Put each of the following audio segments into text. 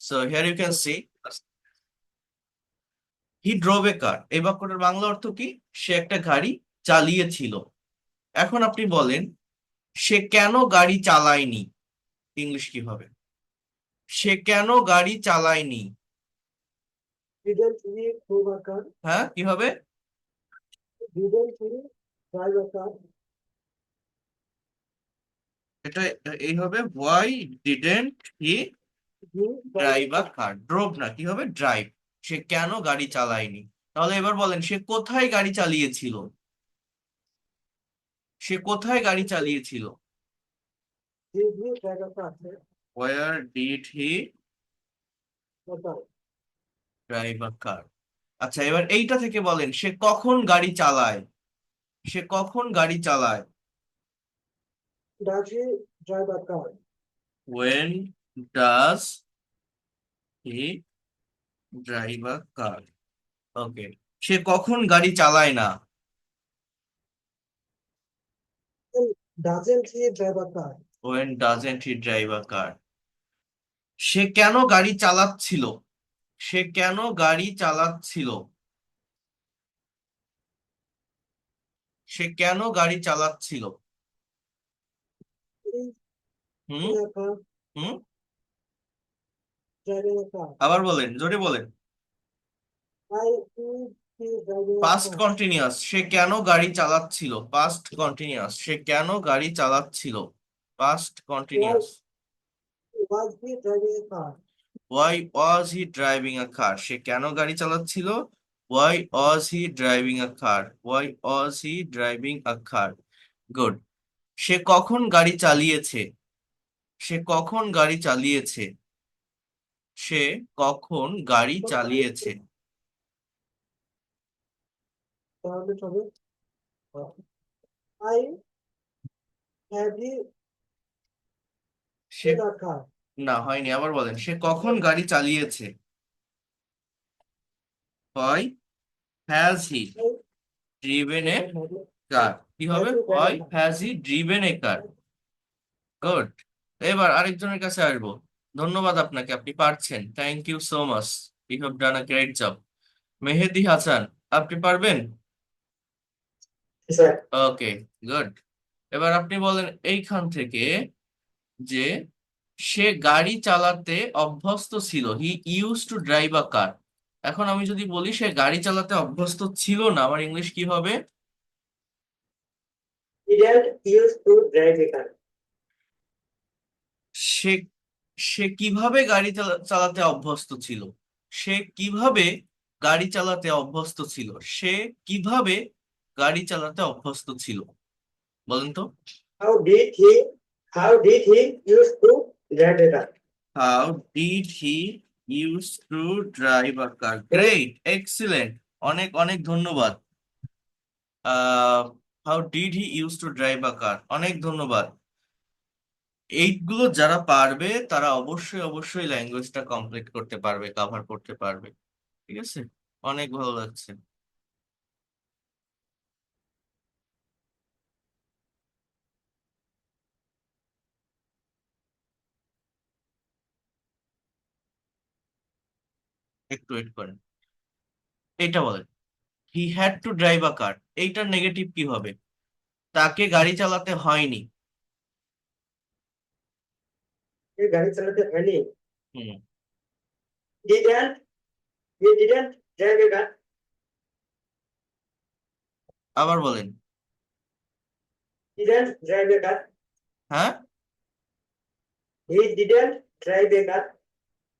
So here you can see he drove a car. এই বাক্যটার বাংলা অর্থ কি? সে একটা গাড়ি চালিয়েছিল। এখন আপনি বলেন সে কেন গাড়ি চালায়নি, ইংলিশ কি হবে? সে কেন গাড়ি চালায়নি? Didn't he move a car? হ্যাঁ, কি হবে? Didn't he drive a car? এটা এই হবে, why didn't he He drive drive a a car. Car? Drove না, কি হবে? ড্রাইভ। সে কেন গাড়ি চালায়নি? তাহলে এবার বলেন সে কোথায় গাড়ি চালিয়েছিল? সে কোথায় গাড়ি চালিয়েছিল? Did he drive a car? Where did he A car. drive a car? আচ্ছা, এবার এইটা থেকে বলেন সে কখন গাড়ি চালায়? সে কখন গাড়ি চালায়? Does he drive a car? When does he drive a car? ওকে। সে কখন গাড়ি চালায় না? Doesn't he drive a car? When doesn't he drive a car? সে কেন গাড়ি চালাচ্ছিল? সে কেন গাড়ি চালাচ্ছিল? সে কেন গাড়ি চালাচ্ছিল? He hmm in a car, hmm driving a car. আবার বলেন, জোরে বলেন। Why is he driving a past car? Continuous, সে কেন গাড়ি চালাচ্ছিল? পাস্ট কন্টিনিউয়াস, সে কেন গাড়ি চালাচ্ছিল? Past Why continuous. was he driving a car? Why was he driving a car? সে কেন গাড়ি চালাচ্ছিল? Why was he driving a car? Why was he driving a car? Good. সে কখন গাড়ি চালিয়েছে? সে কখন গাড়ি চালিয়েছে? সে কখন গাড়ি চালিয়েছে? তাহলে হবে I have he say in a car? না, হয়নি, আবার বলেন সে কখন গাড়ি চালিয়েছে? হয় হ্যাজ হি ড্রিভেন এ কার? কি হবে? হয় has he driven a car? Good. এবার আরেকজনের কাছে আসবো। ধন্যবাদ আপনাকে, আপনি পারছেন। Thank you so much, you have done a great job. Mehedi Hasan, আপনি পারবেন? Sir okay, good. এবার আপনি বলেন এইখান থেকে যে সে গাড়ি চালাতে অভ্যস্ত ছিল, he use to drive a car. এখন আমি যদি বলি সে গাড়ি চালাতে অভ্যস্ত ছিল না, আমার ইংলিশ কি হবে? didn't used to drive a car. সে সে কিভাবে গাড়ি চালাতে অভ্যস্ত ছিল? সে কিভাবে গাড়ি চালাতে অভ্যস্ত ছিল? সে কিভাবে গাড়ি চালাতে অভ্যস্ত ছিল? বলেন তো। How did he how did he used to drive a car? How did he use to drive a car? Great, excellent, অনেক অনেক ধন্যবাদ। How did he use to drive a car, অনেক ধন্যবাদ। এইগুলো যারা পারবে তারা অবশ্যই অবশ্যই ল্যাঙ্গুয়েজটা কমপ্লিট করতে পারবে, কভার করতে পারবে। ঠিক আছে, অনেক ভালো লাগছে। একটু ওয়েট করেন। এইটা বলেন he had to drive a car, এইটার নেগেটিভ কি হবে? তাকে গাড়ি চালাতে হয়নি। এই গাড়ি চালাতে হয়নি। হুম Didn't he didn't drive a car? আবার বলেন। Didn't drive a car. হ্যাঁ, He didn't drive a car.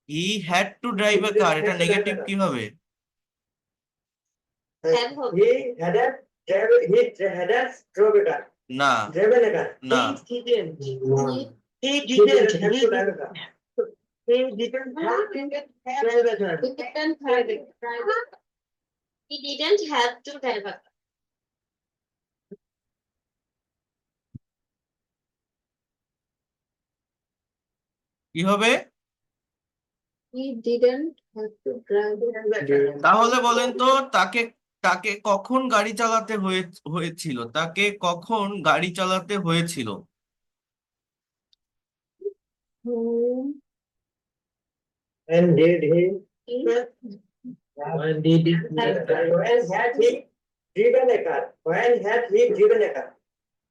He had to drive a car, এটা নেগেটিভ কি হবে? He hadn't drove a car. না Driven a car. না, He didn't. He didn't have to drive a car. He didn't have to drive a car. He didn't have to drive a car. He didn't have to drive a car. কি হবে? He didn't have to drive a car. তাহলে বলেন তো তাকে তাকে কখন গাড়ি চালাতে হয়েছিল? তাকে কখন গাড়ি চালাতে হয়েছিল? Whom When did he? In When did he? When had he driven a car? When had he driven a car?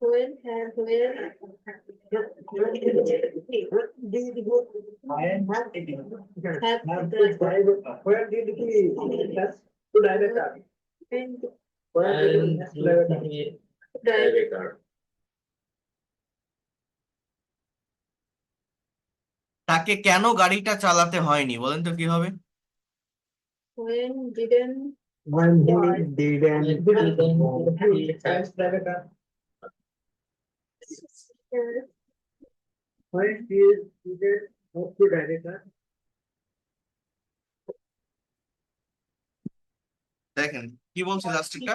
when have where When did he? Have to drive a car. When did he have to drive a car? when When did he have to drive a car? drive a car. তাকে কেন গাড়িটা চালাতে হয়নি বলেন তো কি হবে? when didn't When he didn't have to drive a car. When he didn't have to drive a car. দেখেন কি বলছে লাস্টটা,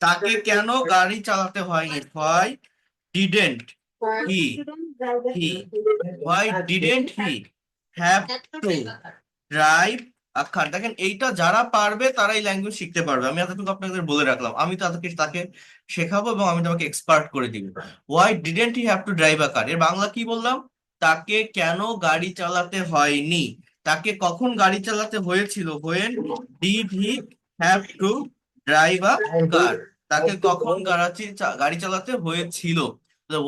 তাকে কেন গাড়ি চালাতে হয়নি? Why didn't he why didn't he have to drive a car? দেখেন এইটা যারা পারবে তারা এই ল্যাঙ্গুয়েজ শিখতে পারবে। আমি এতটুকু আপনাদের বলে রাখলাম, আমি তাকে শেখাবো এবং আমি তোমাকে এক্সপার্ট করে দিব। why didn't he have to drive a car এর বাংলা কি বললাম? তাকে কেন গাড়ি চালাতে হয়নি। তাকে কখন গাড়ি চালাতে হয়েছিল? when did he have to drive a car? তাকে কখন গাড়ি চালাতে হয়েছিল।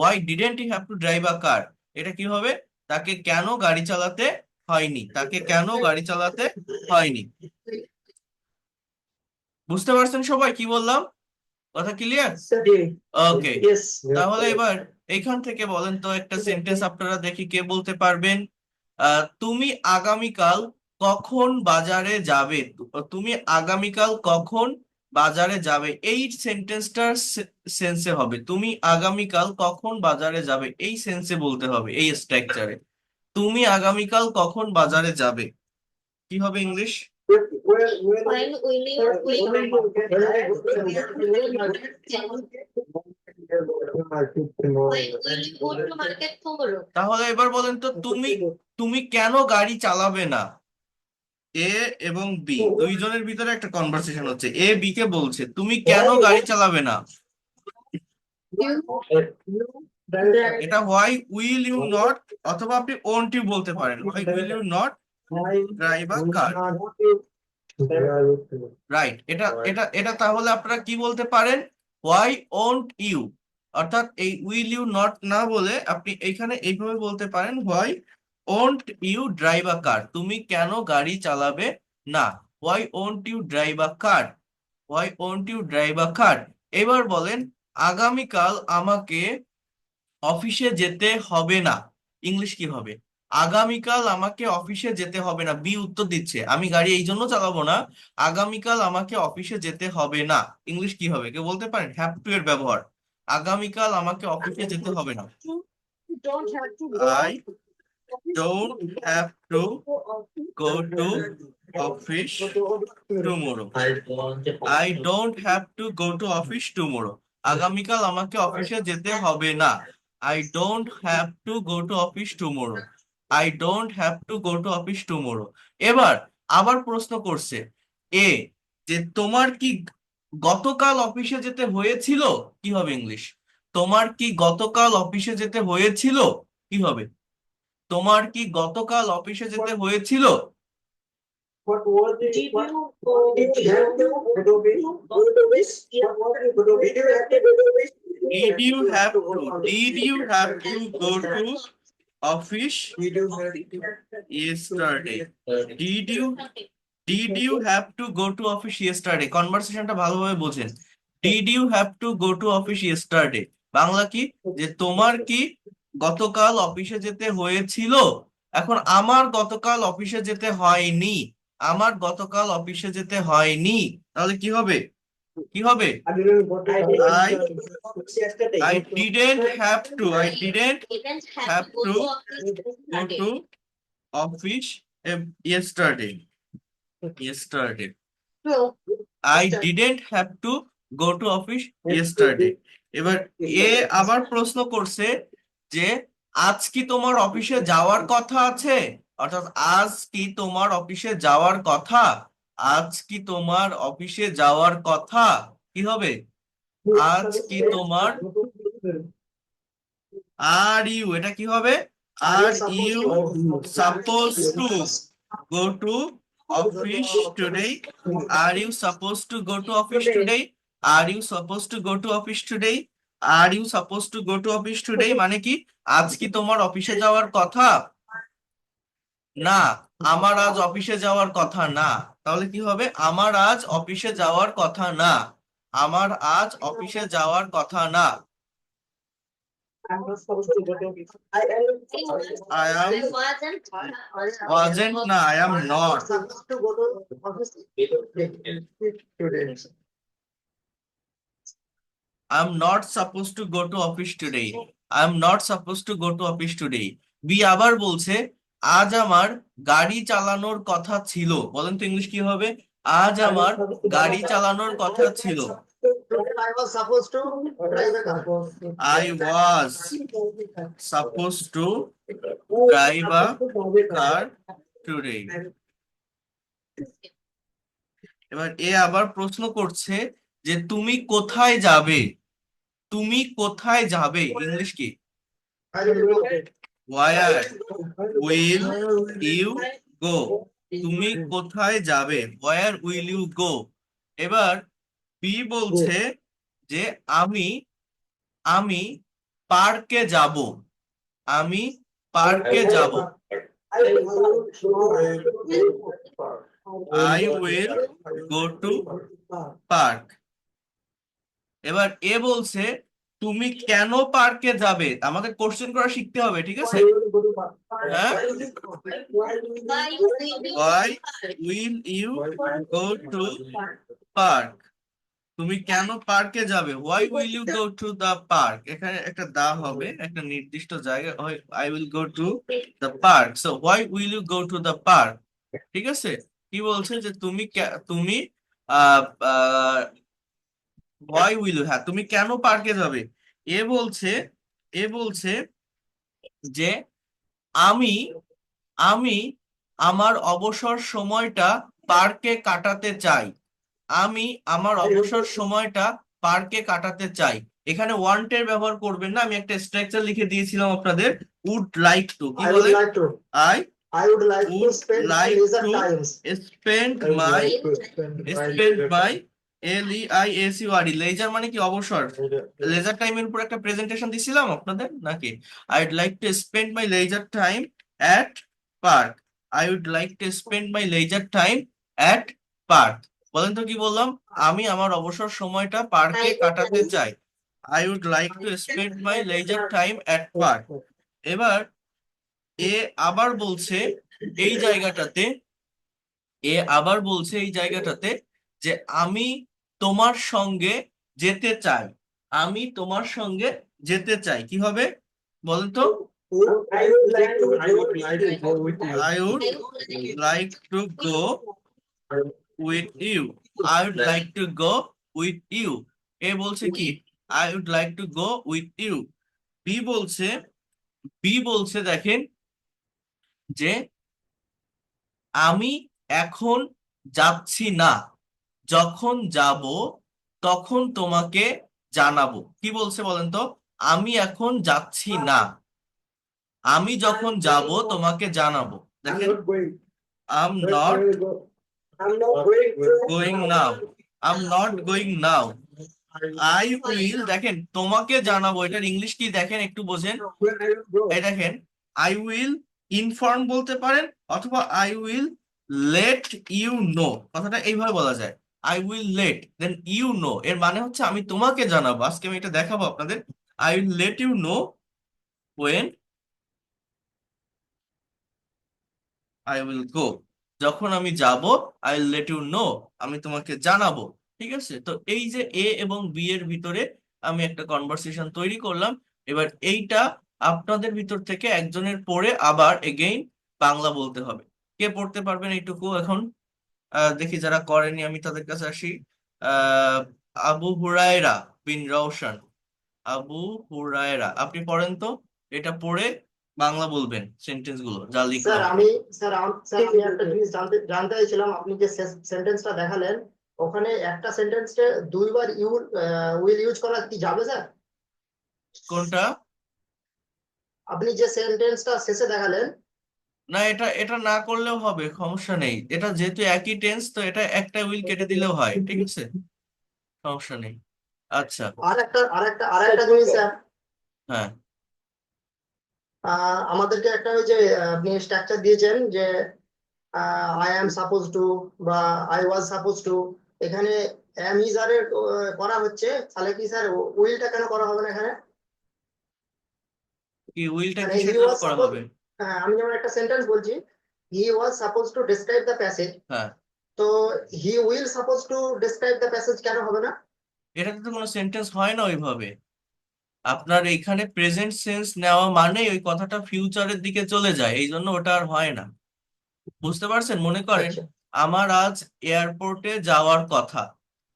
why didn't he have to drive a car এটা কি হবে? তাকে কেন গাড়ি চালাতে হয়নি, তাকে কেন গাড়ি চালাতে হয়নি। বুঝতে পারছেন সবাই কি বললাম? কথা ক্লিয়ার? ওকে, Yes. তাহলে এবার এখান থেকে বলেন তো একটা সেন্টেন্স আপনারা দেখি কে বলতে পারবেন। তুমি আগামীকাল কখন বাজারে যাবে? তুমি আগামীকাল কখন বাজারে যাবে, এই সেন্টেন্সটার সেন্সে হবে তুমি আগামীকাল কখন বাজারে যাবে, এই সেন্সে বলতে হবে, এই স্ট্রাকচারে। তুমি আগামীকাল কখন বাজারে যাবে কি হবে English? when will you go to market tomorrow? তাহলে এবার বলেন তো তুমি কেন গাড়ি চালাবে না? এ এবং বি দুইজনের ভিতরে একটা কনভারসেশন হচ্ছে, এ বি কে বলছে তুমি কেন গাড়ি চালাবে না। এটা হোয়াই উইল ইউ নট, অথবা আপনি ওন্ট ইউ বলতে পারেন, why will you not drive a car. Right, এটা এটা এটা তাহলে আপনারা কি বলতে পারেন? হোয়াই ওন্ট ইউ, অর্থাৎ এই উইল ইউ নট না বলে আপনি এখানে এইভাবে বলতে পারেন, why won't you drive a car, তুমি কেন গাড়ি চালাবে না। Why won't you drive a car, why won't you drive a car. এবার বলেন আগামীকাল আমাকে অফিসে যেতে হবে না, ইংলিশ কি হবে? আগামীকাল আমাকে অফিসে যেতে হবে না, বি উত্তর দিচ্ছে আমি গাড়ি এই জন্য চালাবো না, আগামীকাল আমাকে অফিসে যেতে হবে না, ইংলিশ কি হবে কেউ বলতে পারেন? হ্যাভ টু এর ব্যবহার, আগামীকাল আমাকে অফিসে যেতে হবে না। You don't have to I don't have to go to office tomorrow, I don't have to go to office tomorrow, আগামীকাল আমাকে অফিসে যেতে হবে না। I don't have to go to office tomorrow, I don't have to go to office tomorrow. এবার আবার প্রশ্ন করছে এ, যে তোমার কি গতকাল অফিসে যেতে হয়েছিল, কি হবে ইংলিশ? তোমার কি গতকাল অফিসে যেতে হয়েছিল কি হবে? তোমার কি গতকাল অফিসে যেতে হয়েছিল? What was it? Did What you go did you have to go to this? Go to this? What was it? Did you have to go to this? Did you have to? Did you have to go to office Did you have yesterday? Did you Did you have to go to office yesterday? কনভারসেশনটা ভালোভাবে বোঝেন। Did you have to go to office yesterday? Bangla কি, যে তোমার কি গতকাল অফিসে যেতে হয়েছিল। এখন আমার গতকাল অফিসে যেতে হয়নি, আমার গতকাল অফিসে যেতে হয়নি, তাহলে কি হবে? কি হবে? I didn't go to I- office yesterday. I didn't have to. I didn't didn't have have to to go to office go yesterday. to office yesterday. Yesterday. True. I didn't have to go to office yesterday. এবার A আবার প্রশ্ন করছে যে আজ কি তোমার অফিসে যাওয়ার কথা আছে, অর্থাৎ আজ কি তোমার অফিসে যাওয়ার কথা, আজ কি তোমার অফিসে যাওয়ার কথা, কি হবে? আজ কি তোমার, আর ইউ, এটা কি হবে? Are you suppose to, go to office today? Are you supposed to go to office today? Are you supposed to go to office today? Are you supposed to go to office today মানে কি, আজ কি তোমার অফিসে যাওয়ার কথা? না, আমার আজ অফিসে যাওয়ার কথা না। তাহলে কি হবে? আমার আজ অফিসে যাওয়ার কথা না। আমার আজ অফিসে যাওয়ার কথা না। I'm not supposed to go to office. I am I wasn't. wasn't না, I am not. Supposed to go to office today. I'm not supposed to go to office today. I'm not supposed to go to office today. B আবার বলছে আজ আমার গাড়ি চালানোর কথা ছিল। বলেন তো ইংলিশ কি হবে? আজ আমার গাড়ি চালানোর কথা ছিল। I was supposed to drive a car. I was supposed to drive a car today. এবার এ আবার প্রশ্ন করছে যে তুমি কোথায় যাবে? তুমি কোথায় যাবে ইংলিশ কি? Where will you go? তুমি কোথায় যাবে? Where will you go? এবার বি বলছে যে আমি আমি পার্কে যাব। আমি পার্কে যাব। I will go to park. এবার এ বলছে তুমি কেন পার্কে যাবে? আমাদের কোশ্চেন করা শিখতে হবে, ঠিক আছে? হ্যাঁ? Why will you go to park? তুমি কেন পার্কে যাবে? Why will you go to the park? এখানে একটা দা হবে, একটা নির্দিষ্ট জায়গা। I will go to the park. So why will you go to the park? ঠিক আছে? কি বলছে যে তুমি আহ আহ why will you, হ্যাঁ তুমি কেন পার্কে যাবে? এ বলছে এ বলছে যে আমি আমি আমার অবসর সময়টা পার্কে কাটাতে চাই। আমি আমার অবসর সময়টা পার্কে কাটাতে চাই। এখানে ওয়ান্টের ব্যবহার করবেন না, আমি একটা স্ট্রাকচার লিখে দিয়েছিলাম আপনাদের। উড লাইক টু, কি I বলে? would like to. I I would like to would spend my like leisure to times. spend my LEISURE, leisure মানে কি? অবসর। লেজার টাইমের উপর একটা প্রেজেন্টেশন দিছিলাম আপনাদের নাকি? I'd like to spend my leisure time at park. I would like to spend my leisure time at park. বলেন তো কি বললাম? আমি আমার অবসর সময়টা পার্কে কাটাতে চাই। I would like to spend my leisure time at park. এবার এ আবার বলছে এই জায়গাটাতে যে আমি তোমার সঙ্গে যেতে চাই। আমি তোমার সঙ্গে যেতে চাই, কি হবে বলেন তো? I would like to go with you. I would like to go with you. I would like to go with you. এ বলছে কি? I would like to go with you. B বলছে দেখেন যে আমি এখন যাচ্ছি না, যখন যাব তখন তোমাকে জানাবো। কি বলছে বলেন তো? আমি এখন যাচ্ছি না, আমি যখন যাব তোমাকে জানাবো। I'm দেখেন, not going. I'm not I'm not going. going now. I'm not going now. I will, দেখেন তোমাকে জানাবো, এটার ইংলিশ কি দেখেন একটু বোঝেন। When I will go. এই দেখেন, I will inform বলতে পারেন অথবা I will let you know, কথাটা এইভাবে বলা যায়। I will let then you know, এর মানে হচ্ছে আমি তোমাকে জানাবো। আজকে আমি এটা দেখাবো আপনাদের। I will let you know when I will go. যখন আমি যাব I will let you know, আমি তোমাকে জানাবো। ঠিক আছে? তো এই যে এ এবং বি এর ভিতরে আমি একটা কনভারসেশন তৈরি করলাম। এবার এইটা আপনাদের ভিতর থেকে একজনের পড়ে আবার এগেইন বাংলা বলতে হবে। কে পড়তে পারবেন এইটুকু এখন? দেখি যারা করেনি আমি তাদের কাছে আসি। আহ আবু হুরায়রা বিন রওশন, আবু হুরায়রা, আপনি পড়েন তো। এটা পড়ে বাংলা বলবেন সেন্টেন্স গুলো যা স্যার লিখলাম। আমি একটা জিনিস জানতে চাইছিলাম, আপনি যে সেন্টেন্সটা দেখালেন ওখানে একটা সেন্টেন্সে দুইবার উইল ইউজ করা কি যাবে স্যার? কোনটা? আপনি যে সেন্টেন্সটা শেষে দেখালেন না, এটা এটা না করলেও হবে, সমস্যা নেই। এটা যেহেতু একই টেন্স, তো এটা একটা উইল কেটে দিলেও হয়, ঠিক আছে, সমস্যা নেই। আচ্ছা। আর একটা জিনিস স্যার, হ্যাঁ, আমাদেরকে একটা ওই যে আপনি স্ট্রাকচার দিয়েছেন যে আই অ্যাম সাপোজ টু বা আই ওয়াজ সাপোজ টু, এখানে অ্যাম ইজ আর এর করা হচ্ছে, তাহলে কি স্যার উইলটা কেন করা হবে না এখানে? কি উইলটা মানে হি কিসের জন্য ওয়াজ করা সাপোজ, হবে? আমি যেমন একটা সেন্টেন্স বলছি, he was suppose to describe the passage, হ্যাঁ, তো he will suppose to describe the passage কেন হবে না? এটাতে তো কোনো সেন্টেন্স হয় না ওইভাবে। আপনার এইখানে প্রেজেন্ট সেন্স নেওয়া মানে ওই কথাটা ফিউচারের দিকে চলে যায়, এই জন্য ওটা আর হয় না। বুঝতে পারছেন? মনে করেন আচ্ছা। আমার আজ এয়ারপোর্টে যাওয়ার কথা,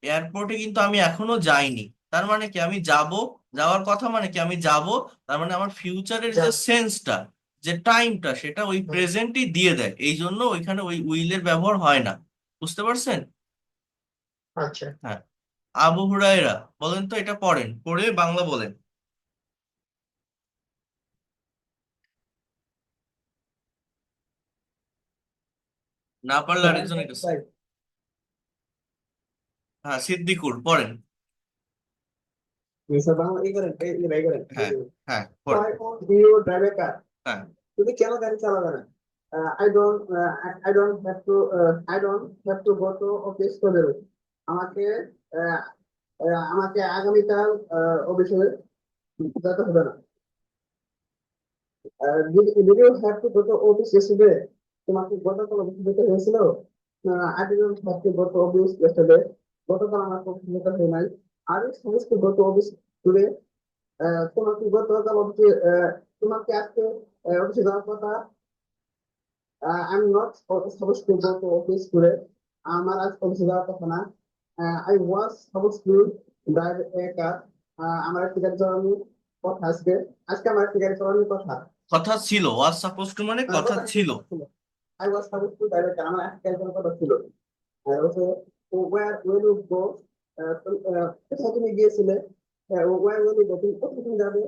এয়ারপোর্টে কিন্তু আমি এখনো যাইনি, তার মানে কি আমি যাব, যাওয়ার কথা মানে কি আমি যাব, তার মানে আমার ফিউচারের যা। যে সেন্সটা, যে টাইমটা, সেটা ওই হুম, প্রেজেন্টই দিয়ে দেয়, এই জন্য ওইখানে ওই উইলের ব্যবহার হয় না। বুঝতে পারছেন? আচ্ছা। হ্যাঁ। আবু হুরায়রা, বলেন তো, এটা পড়েন, পড়ে বাংলা বলেন। না পারলে আরেকজনের কাছে। হ্যাঁ, সিদ্দিকুর পড়েন। স্যার বাংলা এই করেন, এই করেন। হ্যাঁ, হ্যাঁ, পড়েন। Why won't you drive a car? হ্যাঁ, তুমি কেন গাড়ি চালাবে না? I don't have to go to office today. আমাকে আহ, আমাকে আগামীকাল অফিসে যেতে হবে না। Did you have to go to office yesterday? তোমাকে গতকাল অফিসে যেতে হয়েছিল? I didn't have to go to office yesterday. গতকাল আমার অফিসে যেতে হয় নাই। Are you supposed to go to office today? তোমাকে গতকাল অফিসে তোমাকে আজকে অফিসে যাওয়ার কথা। I'm not supposed to go to office today. আমার আজ অফিসে যাওয়ার কথা না। I was supposed to drive a car. আমার একটি গাড়ি চালানোর কথা আজকে। আজকে আমার একটি গাড়ি চালানোর কথা। কথা ছিল, ওয়াজ সাপোজ টু মানে কথা কথা ছিল। ছিল। I was supposed to drive a car. আমার একটি গাড়ি চালানোর কথা ছিল। আর হচ্ছে where will you go? কোথায় তুমি গিয়েছিলে? Where will you go? তুমি কোথায় তুমি যাবে?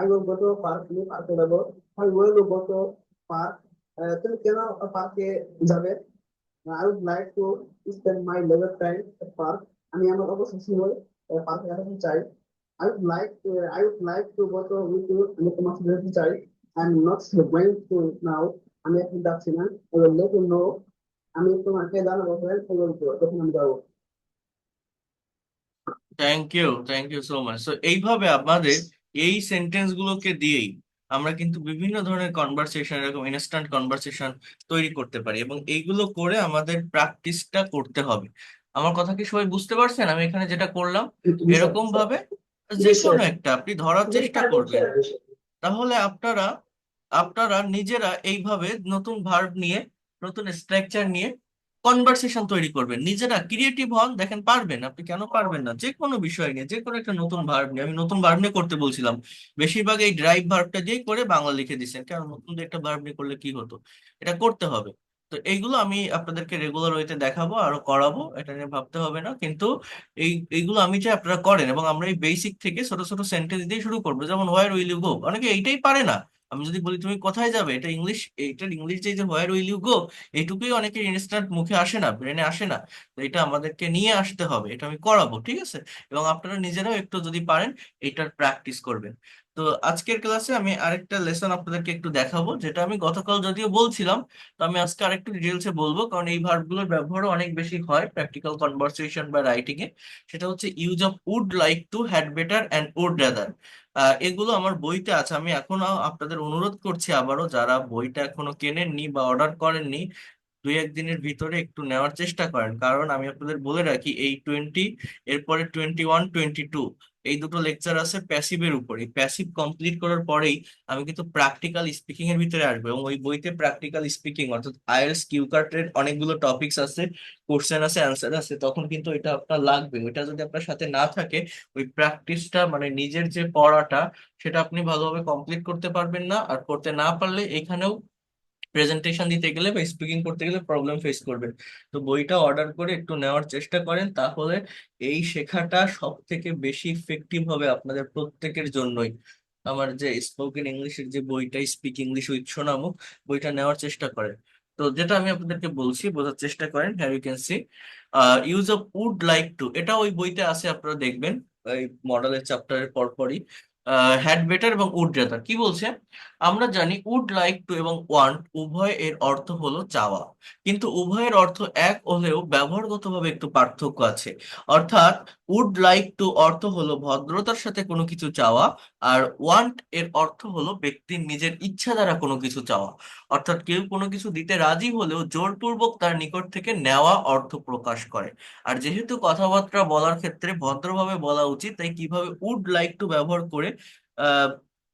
I will go to park. তুমি পার্কে যাবো। Why will you go to park? তুমি কেন পার্কে যাবে? I would like to spend my leisure time at park. আমি আমার অবসর সময় পার্কে কাটাতে চাই। I would like to go to with you. আমি তোমার সাথে যেতে চাই। I'm not going to now. আমি এখন যাচ্ছি না। I will let you know. আমি তোমাকে জানাবো যখন আমি যাবো। Thank you so much. তো এইভাবে আমাদের এই সেন্টেন্স গুলোকে দিয়েই আমরা কিন্তু বিভিন্ন ধরনের কনভারসেশন, এরকম ইনস্ট্যান্ট কনভারসেশন তৈরি করতে পারি, এবং এইগুলো করে আমাদের প্র্যাকটিসটা করতে হবে। আমার কথা কি সবাই বুঝতে পারছেন? আমি এখানে যেটা করলাম, এরকম ভাবে যে কোনো একটা আপনি ধরার চেষ্টা করবেন, তাহলে আপনারা আপনারা নিজেরা এইভাবে নতুন ভার্ব নিয়ে, নতুন স্ট্রাকচার নিয়ে কনভারসেশন তৈরি করবেন, নিজেরা ক্রিয়েটিভ হন, দেখেন পারবেন। আপনি কেন পারবেন না? যে কোনো বিষয় নিয়ে, যে কোনো একটা নতুন ভার্ব নিয়ে, আমি নতুন ভার্ব নিয়ে করতে বলছিলাম, বেশিরভাগ এই ড্রাইভ ভার্বটা দিয়েই করে বাংলা লিখে দিচ্ছেন, কেন নতুন একটা ভার্ব নিয়ে করলে কি হতো? এটা করতে হবে। তো এইগুলো আমি আপনাদেরকে রেগুলার ওয়েতে দেখাবো, আরো করাবো, এটা নিয়ে ভাবতে হবে না কিন্তু। এইগুলো আমি চাই আপনারা করেন, এবং আমরা এই বেসিক থেকে ছোট ছোট সেন্টেন্স দিয়ে শুরু করবো। যেমন হোয়ার উইল ইউ গো, অনেকে এইটাই পারে না। আমি যদি বলি তুমি কোথায় যাবে, এটা ইংলিশ, এইটার ইংলিশ যে হোয়ার উইল ইউ গো, এইটুকুই অনেকের ইনস্ট্যান্ট মুখে আসে না, ব্রেনে আসে না। তো এটা আমাদেরকে নিয়ে আসতে হবে, এটা আমি করাবো, ঠিক আছে? এবং আপনারা নিজেরাও একটু যদি পারেন এটার প্র্যাকটিস করবেন। তো আজকের ক্লাসে আমি আরেকটা লেসন আপনাদেরকে একটু দেখাবো, যেটা আমি গতকাল যদিও বলছিলাম, তো আমি আজকে আরেকটু ডিটেলসে বলবো, কারণ এই ভার্বগুলোর ব্যবহারও অনেক বেশি হয় প্র্যাকটিক্যাল কনভারসেশন বা রাইটিং এ। সেটা হচ্ছে use of would like to, had better and would rather. এগুলো আমার বইতে আছে। আমি এখনো আপনাদের অনুরোধ করছি আবারও, যারা বইটা এখনো কেনেননি বা অর্ডার করেননি, দুই একদিনের ভিতরে একটু নেওয়ার চেষ্টা করেন। কারণ আমি আপনাদের বলে রাখি, এই 20, এরপরে 21, 22, এই দুটো লেকচার আছে প্যাসিভের উপর। এই প্যাসিভ কমপ্লিট করার পরেই আমি কিন্তু প্র্যাকটিক্যাল স্পিকিং এর ভিতরে আসবো, এবং ওই বইতে প্র্যাকটিক্যাল স্পিকিং অর্থাৎ আইএলটিএস কিউকাটের অনেকগুলো টপিকস আছে, কোশ্চেন আছে, অ্যান্সার আছে, তখন কিন্তু এটা আপনার লাগবে। ওইটা যদি আপনার সাথে না থাকে, ওই প্র্যাকটিসটা মানে নিজের যে পড়াটা, সেটা আপনি ভালোভাবে কমপ্লিট করতে পারবেন না। আর করতে না পারলে এখানেও প্রেজেন্টেশন দিতে গেলে বা স্পিকিং করতে গেলে প্রবলেম ফেস করবেন। তো বইটা অর্ডার করে একটু নেওয়ার চেষ্টা করেন, তাহলে এই শেখাটা সব থেকে বেশি ইফেক্টিভ হবে আপনাদের প্রত্যেকের জন্যই। আমার যে স্পোকেন ইংলিশের যে বইটা স্পিক ইংলিশ উইথ সোনামুখ, বইটা নেওয়ার চেষ্টা করেন। তো যেটা আমি আপনাদেরকে বলছি বোঝার চেষ্টা করেন। হ্যাঁ, you can see use of would like to, এটা ওই বইতে আছে, আপনারা দেখবেন এই মডেলের চ্যাপ্টারের পরপরই। হ্যাড বেটার এবং উড রেদার কি বলছে, আমরা জানি উড লাইক টু এবং ওয়ান্ট উভয় এর অর্থ হলো চাওয়া, কিন্তু উভয়ের অর্থ এক হলেও ব্যবহারগতভাবে একটু পার্থক্য আছে। অর্থাৎ উড লাইক টু অর্থ হলো ভদ্রতার সাথে কোনো কিছু চাওয়া, আর ওয়ান্ট এর অর্থ হলো ব্যক্তির নিজের ইচ্ছা দ্বারা কোনো কিছু চাওয়া। অর্থাৎ কেউ কোনো কিছু দিতে রাজি হলেও জোরপূর্বক তার নিকট থেকে নেওয়া অর্থ প্রকাশ করে। আর যেহেতু কথাবার্তা বলার ক্ষেত্রে ভদ্রভাবে বলা উচিত, তাই কিভাবে উড লাইক টু ব্যবহার করে আহ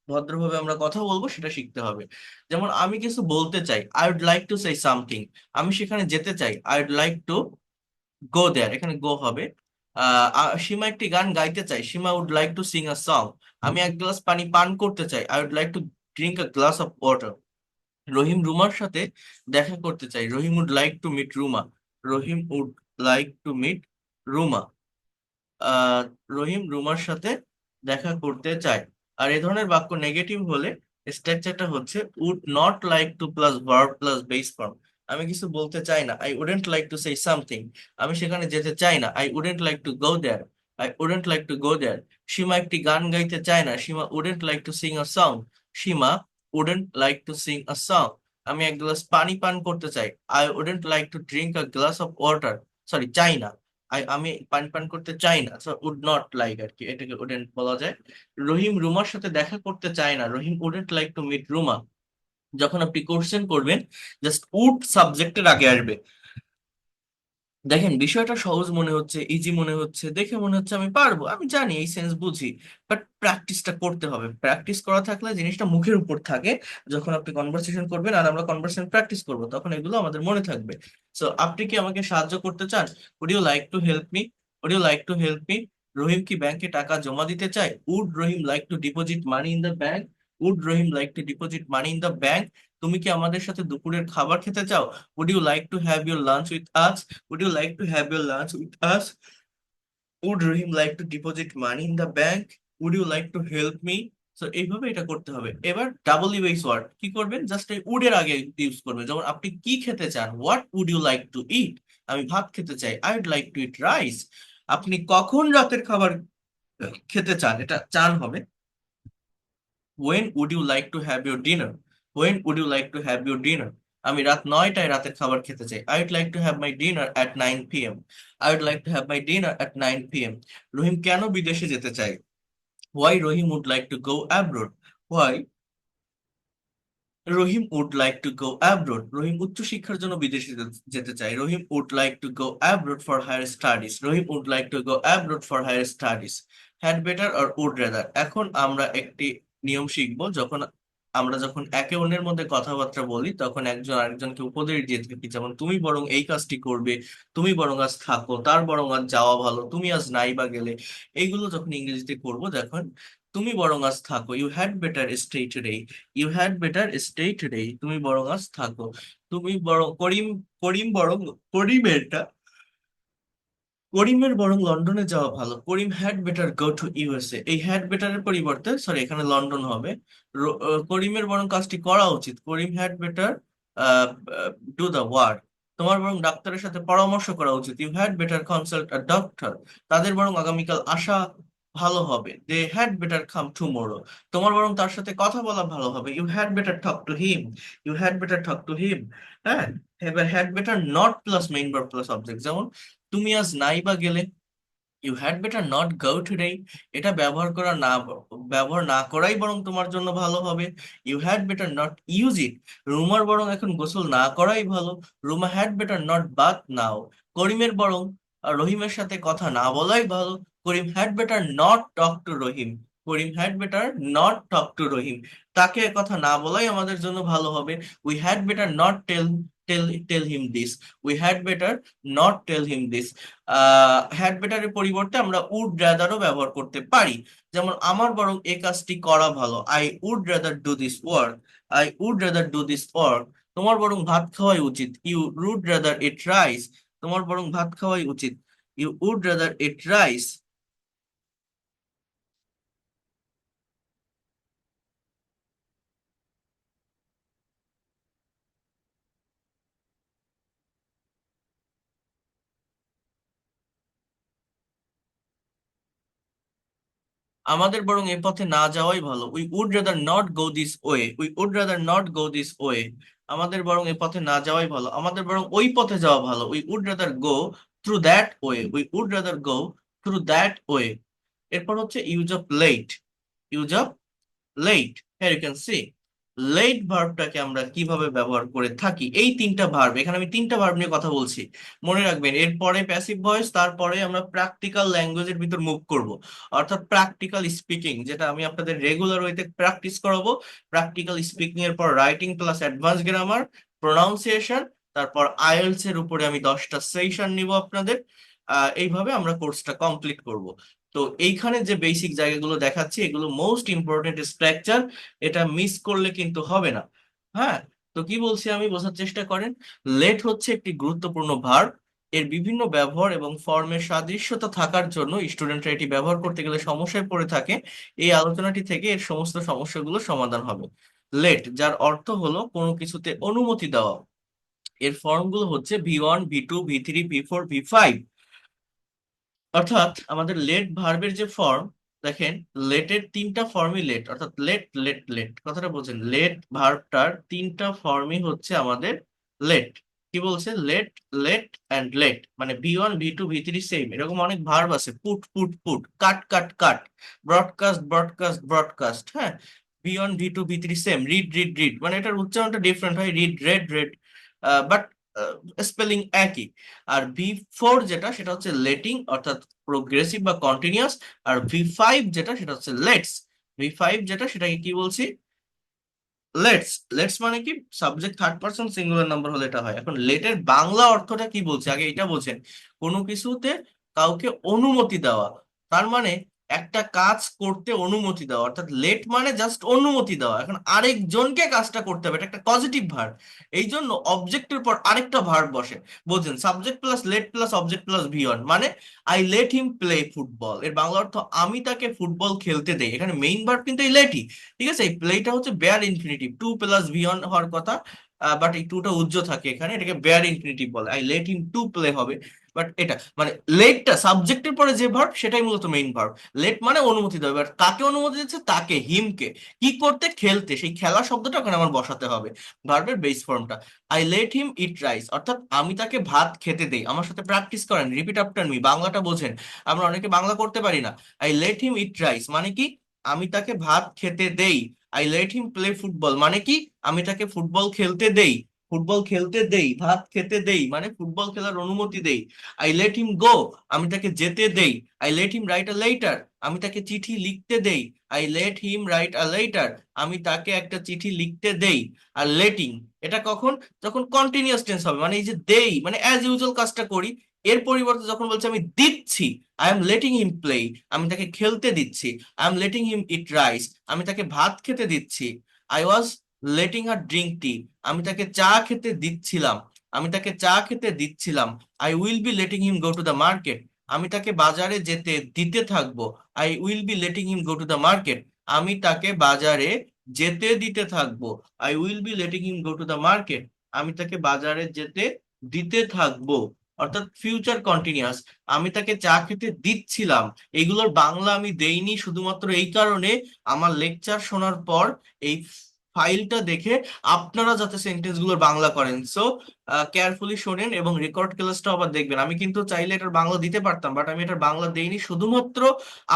ভদ্রভাবে আমরা কথা বলবো সেটা শিখতে হবে। যেমন আমি কিছু বলতে চাই, I would like to say something. আমি সেখানে যেতে চাই, I would like to go there, এখানে গো হবে। সীমা একটি গান গাইতে চাই, Seema would like to sing a song. আমি এক গ্লাস পানি পান করতে চাই, I would like to drink a glass of water. Rahim রুমার সাথে দেখা করতে চাই, Rahim would like to meet Ruma. Rahim would like to meet Ruma. আহ রহিম রুমার সাথে দেখা করতে চায়। আর এই ধরনের বাক্য নেগেটিভ হলে স্ট্রাকচারটা হচ্ছে would not like to plus verb plus base form. আমি কিছু বলতে চাই না, I wouldn't like to say something. আমি সেখানে যেতে চাই না, I wouldn't like to go there. I wouldn't like to go there. Seema একটি গান গাইতে চায় না, Seema wouldn't like to sing a song. Seema wouldn't like to sing a song. আমি এক গ্লাস পানি পান করতে চাই, I wouldn't like to drink a glass of water. Sorry, চাই না, আমি পানি পান করতে চাই না, উড নট লাইক আর কি, এটাকে উডেন্ট বলা যায়। রহিম রুমার সাথে দেখা করতে চায় না, Rahim wouldn't like to meet Ruma. যখন আপনি কোশ্চেন করবেন, জাস্ট উড সাবজেক্টের আগে আসবে। দেখেন বিষয়টা সহজ মনে হচ্ছে, ইজি মনে হচ্ছে, দেখে মনে হচ্ছে আমি পারবো, আমি জানি, এই সেন্স বুঝি। বাট প্র্যাকটিসটা করতে হবে। প্র্যাকটিস করা থাকলে জিনিসটা মুখের উপর থাকে। যখন আপনি কনভারসেশন করবেন আর আমরা কনভারসেশন প্র্যাকটিস করবো, তখন এগুলো আমাদের মনে থাকবে। সো আপনি কি আমাকে সাহায্য করতে চান? Would you like to help me? Would you like to help me? Rahim কি ব্যাংকে টাকা জমা দিতে চায়? Would Rahim like to deposit money in the bank? Would Rahim like to deposit money in the bank? তুমি কি আমাদের সাথে দুপুরের খাবার খেতে চাও? Would you like to have your lunch with us? Would you like to have your lunch with us? Would Rahim like to deposit money in the bank? Would you like to help me? So এইভাবে এটা করতে হবে। এবার double US word কি করবেন, just এই would এর আগে ইউজ করবেন। যেমন আপনি কি খেতে চান, what would you like to eat. আমি ভাত খেতে চাই, I would like to eat rice. আপনি কখন রাতের খাবার খেতে চান, এটা চান হবে। When would you like to have your dinner? When would you like to have your dinner? আমি রাত 9টায় রাতের খাবার খেতে চাই, I would like to have my dinner at 9 p.m. I would like to have my dinner at 9 p.m. রহিম কেন বিদেশে যেতে চায়? Why Rohim would like to go abroad? Why Rahim would like to go abroad. Rahim উচ্চ শিক্ষার জন্য বিদেশে যেতে চায়, Rahim would like to go abroad for higher studies. Rahim would like to go abroad for higher studies. Had better আর would rather. এখন আমরা একটি নিয়ম শিখবো, যখন একে অন্যের মধ্যে কথাবার্তা বলি, তখন একজন আরেকজনকে উপদেশ দিয়ে থাকি, যেমন তুমি বরং এই কাজটি করবে, তুমি বরং আজ থাকো, তার বরং আজ যাওয়া ভালো, তুমি আজ নাই বা গেলে। এইগুলো যখন ইংরেজিতে করবো, দেখুন, তুমি বরং আজ থাকো, you had better stay today. You had better stay today, তুমি বরং আজ থাকো। তুমি বরং করিম, করিম বরং, করিমেরটা, করিমের বরং লন্ডনে যাওয়া ভালো। Karim had better go to USA. এই হ্যাড বেটারের পরিবর্তে, সরি, এখানে লন্ডন হবে। করিমের বরং কাজটি করা উচিত, Karim had better do the work. তোমার বরং ডাক্তারের সাথে পরামর্শ করা উচিত, you had better consult a doctor. তাদের বরং আগামীকাল আসা ভালো হবে, they had better come tomorrow. তোমার বরং তার সাথে কথা বলা ভালো হবে, you had better talk to him. You had better talk to him. হ্যাঁ, এবার had better not plus main verb plus object. যেমন তুমি আজ নাই বা গেলে, you had better not go today. এটা ব্যবহার না করাই বরং তোমার জন্য ভালো হবে, you had better not use it. রুমার বরং এখন গোসল না করাই ভালো, Ruma had better not bath now. করিমের বরং রহিমের সাথে কথা না বলাই ভালো, Karim had better not talk to Rahim. Karim had better not talk to Rahim. তাকে এ কথা না বলাই আমাদের জন্য ভালো হবে, we had better not tell him this. We had better not tell him this. Had বেটারের পরিবর্তে আমরা উড রাদারও ব্যবহার করতে পারি। যেমন আমার বরং এই কাজটি করা ভালো, I would rather do this work. I would rather do this work. তোমার বরং ভাত খাওয়াই উচিত, you would rather eat rice. তোমার বরং ভাত খাওয়াই উচিত, you would rather eat rice. আমাদের বরং এই পথে না যাওয়াই ভালো। We would rather not go this way, we would rather not go this way. আমাদের বরং এই পথে না যাওয়াই ভালো, আমাদের বরং ওই পথে যাওয়া ভালো। We would rather go through that way, we would rather go through that way. এরপর হচ্ছে use of let. Use of let, হ্যাঁ ইউ ক্যান সি লেট ভার্বটাকে আমরা কিভাবে ব্যবহার করে থাকি। এই তিনটা ভার্ব, এখানে আমি তিনটা ভার্ব নিয়ে কথা বলছি, মনে রাখবেন। এরপরে প্যাসিভ ভয়েস, তারপরে আমরা প্র্যাকটিক্যাল ল্যাঙ্গুয়েজের ভিতর মুভ করব, অর্থাৎ প্র্যাকটিক্যাল স্পিকিং, যেটা আমি আপনাদের রেগুলার ওয়েতে প্র্যাকটিস করাবো। প্র্যাকটিক্যাল স্পিকিং এর পর writing plus advance grammar, pronunciation, তারপর আইএলটিএস এর উপরে আমি 10টা সেশন নিব আপনাদের। এইভাবে আমরা কোর্সটা কমপ্লিট করব। তো এইখানে যে বেসিক জায়গাগুলো দেখাচ্ছি এগুলো মোস্ট ইম্পর্টেন্ট স্ট্রাকচার, এটা মিস করলে কিন্তু হবে না। হ্যাঁ, তো কি বলছি আমি, বোঝার চেষ্টা করেন। লেট হচ্ছে একটি গুরুত্বপূর্ণ ভার্ব। এর বিভিন্ন ব্যবহার এবং ফর্মের সাদৃশ্যতা থাকার জন্য স্টুডেন্টরা এটি ব্যবহার করতে গেলে সমস্যায় পড়ে থাকে। এই আলোচনাটি থেকে এর সমস্ত সমস্যাগুলো সমাধান হবে। লেট, যার অর্থ হলো কোনো কিছুতে অনুমতি দেওয়া, এর ফর্মগুলো হচ্ছে V1 V2 V3 V4 V5। অর্থাৎ আমাদের লেট ভার্বের যে ফর্ম, দেখেন লেটের তিনটা ফর্মই লেট, অর্থাৎ লেট লেট লেট, কথাটা বলছেন, লেট ভার্বটার তিনটা ফর্মই হচ্ছে আমাদের লেট। কি বলছে, লেট লেট অ্যান্ড লেট, মানে V1 V2 V3 সেম। এরকম অনেক ভার্ব আছে, পুট পুট পুট, কাট কাট কাট, ব্রডকাস্ট ব্রডকাস্ট ব্রডকাস্ট। হ্যাঁ, V1 V2 V3 same, read read read, মানে এটার উচ্চারণটা ডিফারেন্ট হয়, read red red, but spelling একই। আর V4 যেটা, সেটা হচ্ছে লেটিং, অর্থাৎ প্রোগ্রেসিভ বা কন্টিনিউয়াস। আর V5 যেটা, সেটা হচ্ছে লেটস। V5 যেটা, সেটাকে কি বলছি, লেটস। লেটস মানে কি, subject third person singular number হলে এটা হয়। এখন লেটের বাংলা অর্থটা কি বলছে আগে এটা বোঝেন। কোনো কিছুতে কাউকে অনুমতি দেওয়া, তার মানে একটা কাজ করতে অনুমতি দেওয়া, অর্থাৎ লেট মানে জাস্ট অনুমতি দেওয়া। এখন আরেকজনকে কাজটা করতে হবে, এটা একটা পজিটিভ ভার্ব। এই জন্য অবজেক্টের পর আরেকটা ভার্ব বসে। বোঝেন, subject plus let plus object plus V1, মানে I let him play football. এর বাংলা অর্থ আমি তাকে ফুটবল খেলতে দেই। এখানে মেইন ভার্ব কিন্তু এই লেটই। ঠিক আছে, এই প্লেটা হচ্ছে বেয়ার ইনফিনিটিভ, 2 + V1 হওয়ার কথা, বাট এই টুটা উজ্জ্ব থাকে এখানে, এটাকে বেয়ার ইনফিনিটিভ বলে। I let him to play হবে, বাট এটা মানে লেটটা সাবজেক্টের পরে যে ভার্ব সেটাই মূলত মেইন ভার্ব। লেট মানে অনুমতি দেবে, বাট কাকে অনুমতি দিচ্ছে, তাকে, হিমকে। কি করতে, খেলতে, সেই খেলা শব্দটা ওখানে আমার বসাতে হবে, ভার্বের বেস ফর্মটা। I let him eat rice, অর্থাৎ আমি তাকে ভাত খেতে দেই। আমার সাথে প্র্যাকটিস করেন, রিপিট আফটার মি, বাংলাটা বোঝেন। আমরা অনেকে বাংলা করতে পারি না। I let him eat rice মানে কি, আমি তাকে ভাত খেতে দেই। I let him play football মানে কি, আমি তাকে ফুটবল খেলতে দেই। ফুটবল খেলতে দেই, ভাত খেতে দেই, মানে ফুটবল খেলার অনুমতি দেই। আই লেট হিম গো, আমি তাকে যেতে দেই। I let him write a letter, আমি তাকে চিঠি লিখতে দেই। I let him write a letter, আমি তাকে একটা চিঠি লিখতে দেই। আর লেটিং, এটা কখন, যখন কন্টিনিউয়াস টেন্স হবে, মানে এই যে দেই মানে অ্যাজ ইউজুয়াল কাজটা করি, এর পরিবর্তে যখন বলছে আমি দিচ্ছি, I am letting him play, আমি তাকে খেলতে দিচ্ছি। I am letting him eat rice, আমি তাকে ভাত খেতে দিচ্ছি। I was letting her drink tea, আমি তাকে চা খেতে দিচ্ছিলাম। আমি তাকে চা খেতে দিচ্ছিলাম। I will be letting him go to the market, আমি তাকে বাজারে যেতে দিতে থাকবো। I will be letting him go to the market, আমি তাকে বাজারে যেতে দিতে থাকবো। I will be letting him go to the market, আমি তাকে বাজারে যেতে দিতে থাকবো, অর্থাৎ ফিউচার কন্টিনিউয়াস। আমি তাকে চা খেতে দিচ্ছিলাম, এগুলোর বাংলা আমি দেইনি শুধুমাত্র এই কারণে, আমার লেকচার শোনার পর এই ফাইলটা দেখে আপনারা যাতে সেন্টেন্স গুলোর বাংলা করেন। সো কেয়ারফুলি শোনেন এবং রেকর্ড ক্লাসটা আবার দেখবেন। আমি কিন্তু চাইলে এটার বাংলা দিতে পারতাম, বাট আমি এটার বাংলা দেইনি শুধুমাত্র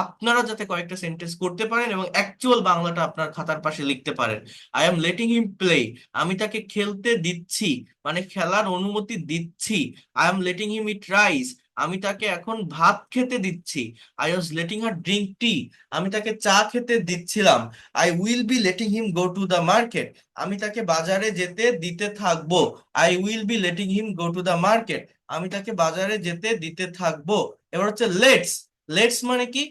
আপনারা যাতে কয়েকটা সেন্টেন্স করতে পারেন এবং অ্যাকচুয়াল বাংলাটা আপনার খাতার পাশে লিখতে পারেন। I am letting him play, আমি তাকে খেলতে দিচ্ছি, মানে খেলার অনুমতি দিচ্ছি। I am letting him eat rice, আমি তাকে এখন ভাত খেতে দিচ্ছি। I was letting her drink tea, আমি তাকে চা খেতে দিচ্ছিলাম। I will be letting him go to the market, আমি তাকে বাজারে যেতে দিতে থাকবো। I will be letting him go to the market, আমি তাকে বাজারে যেতে দিতে থাকবো। এবার হচ্ছে লেটস। লেটস মানে কি,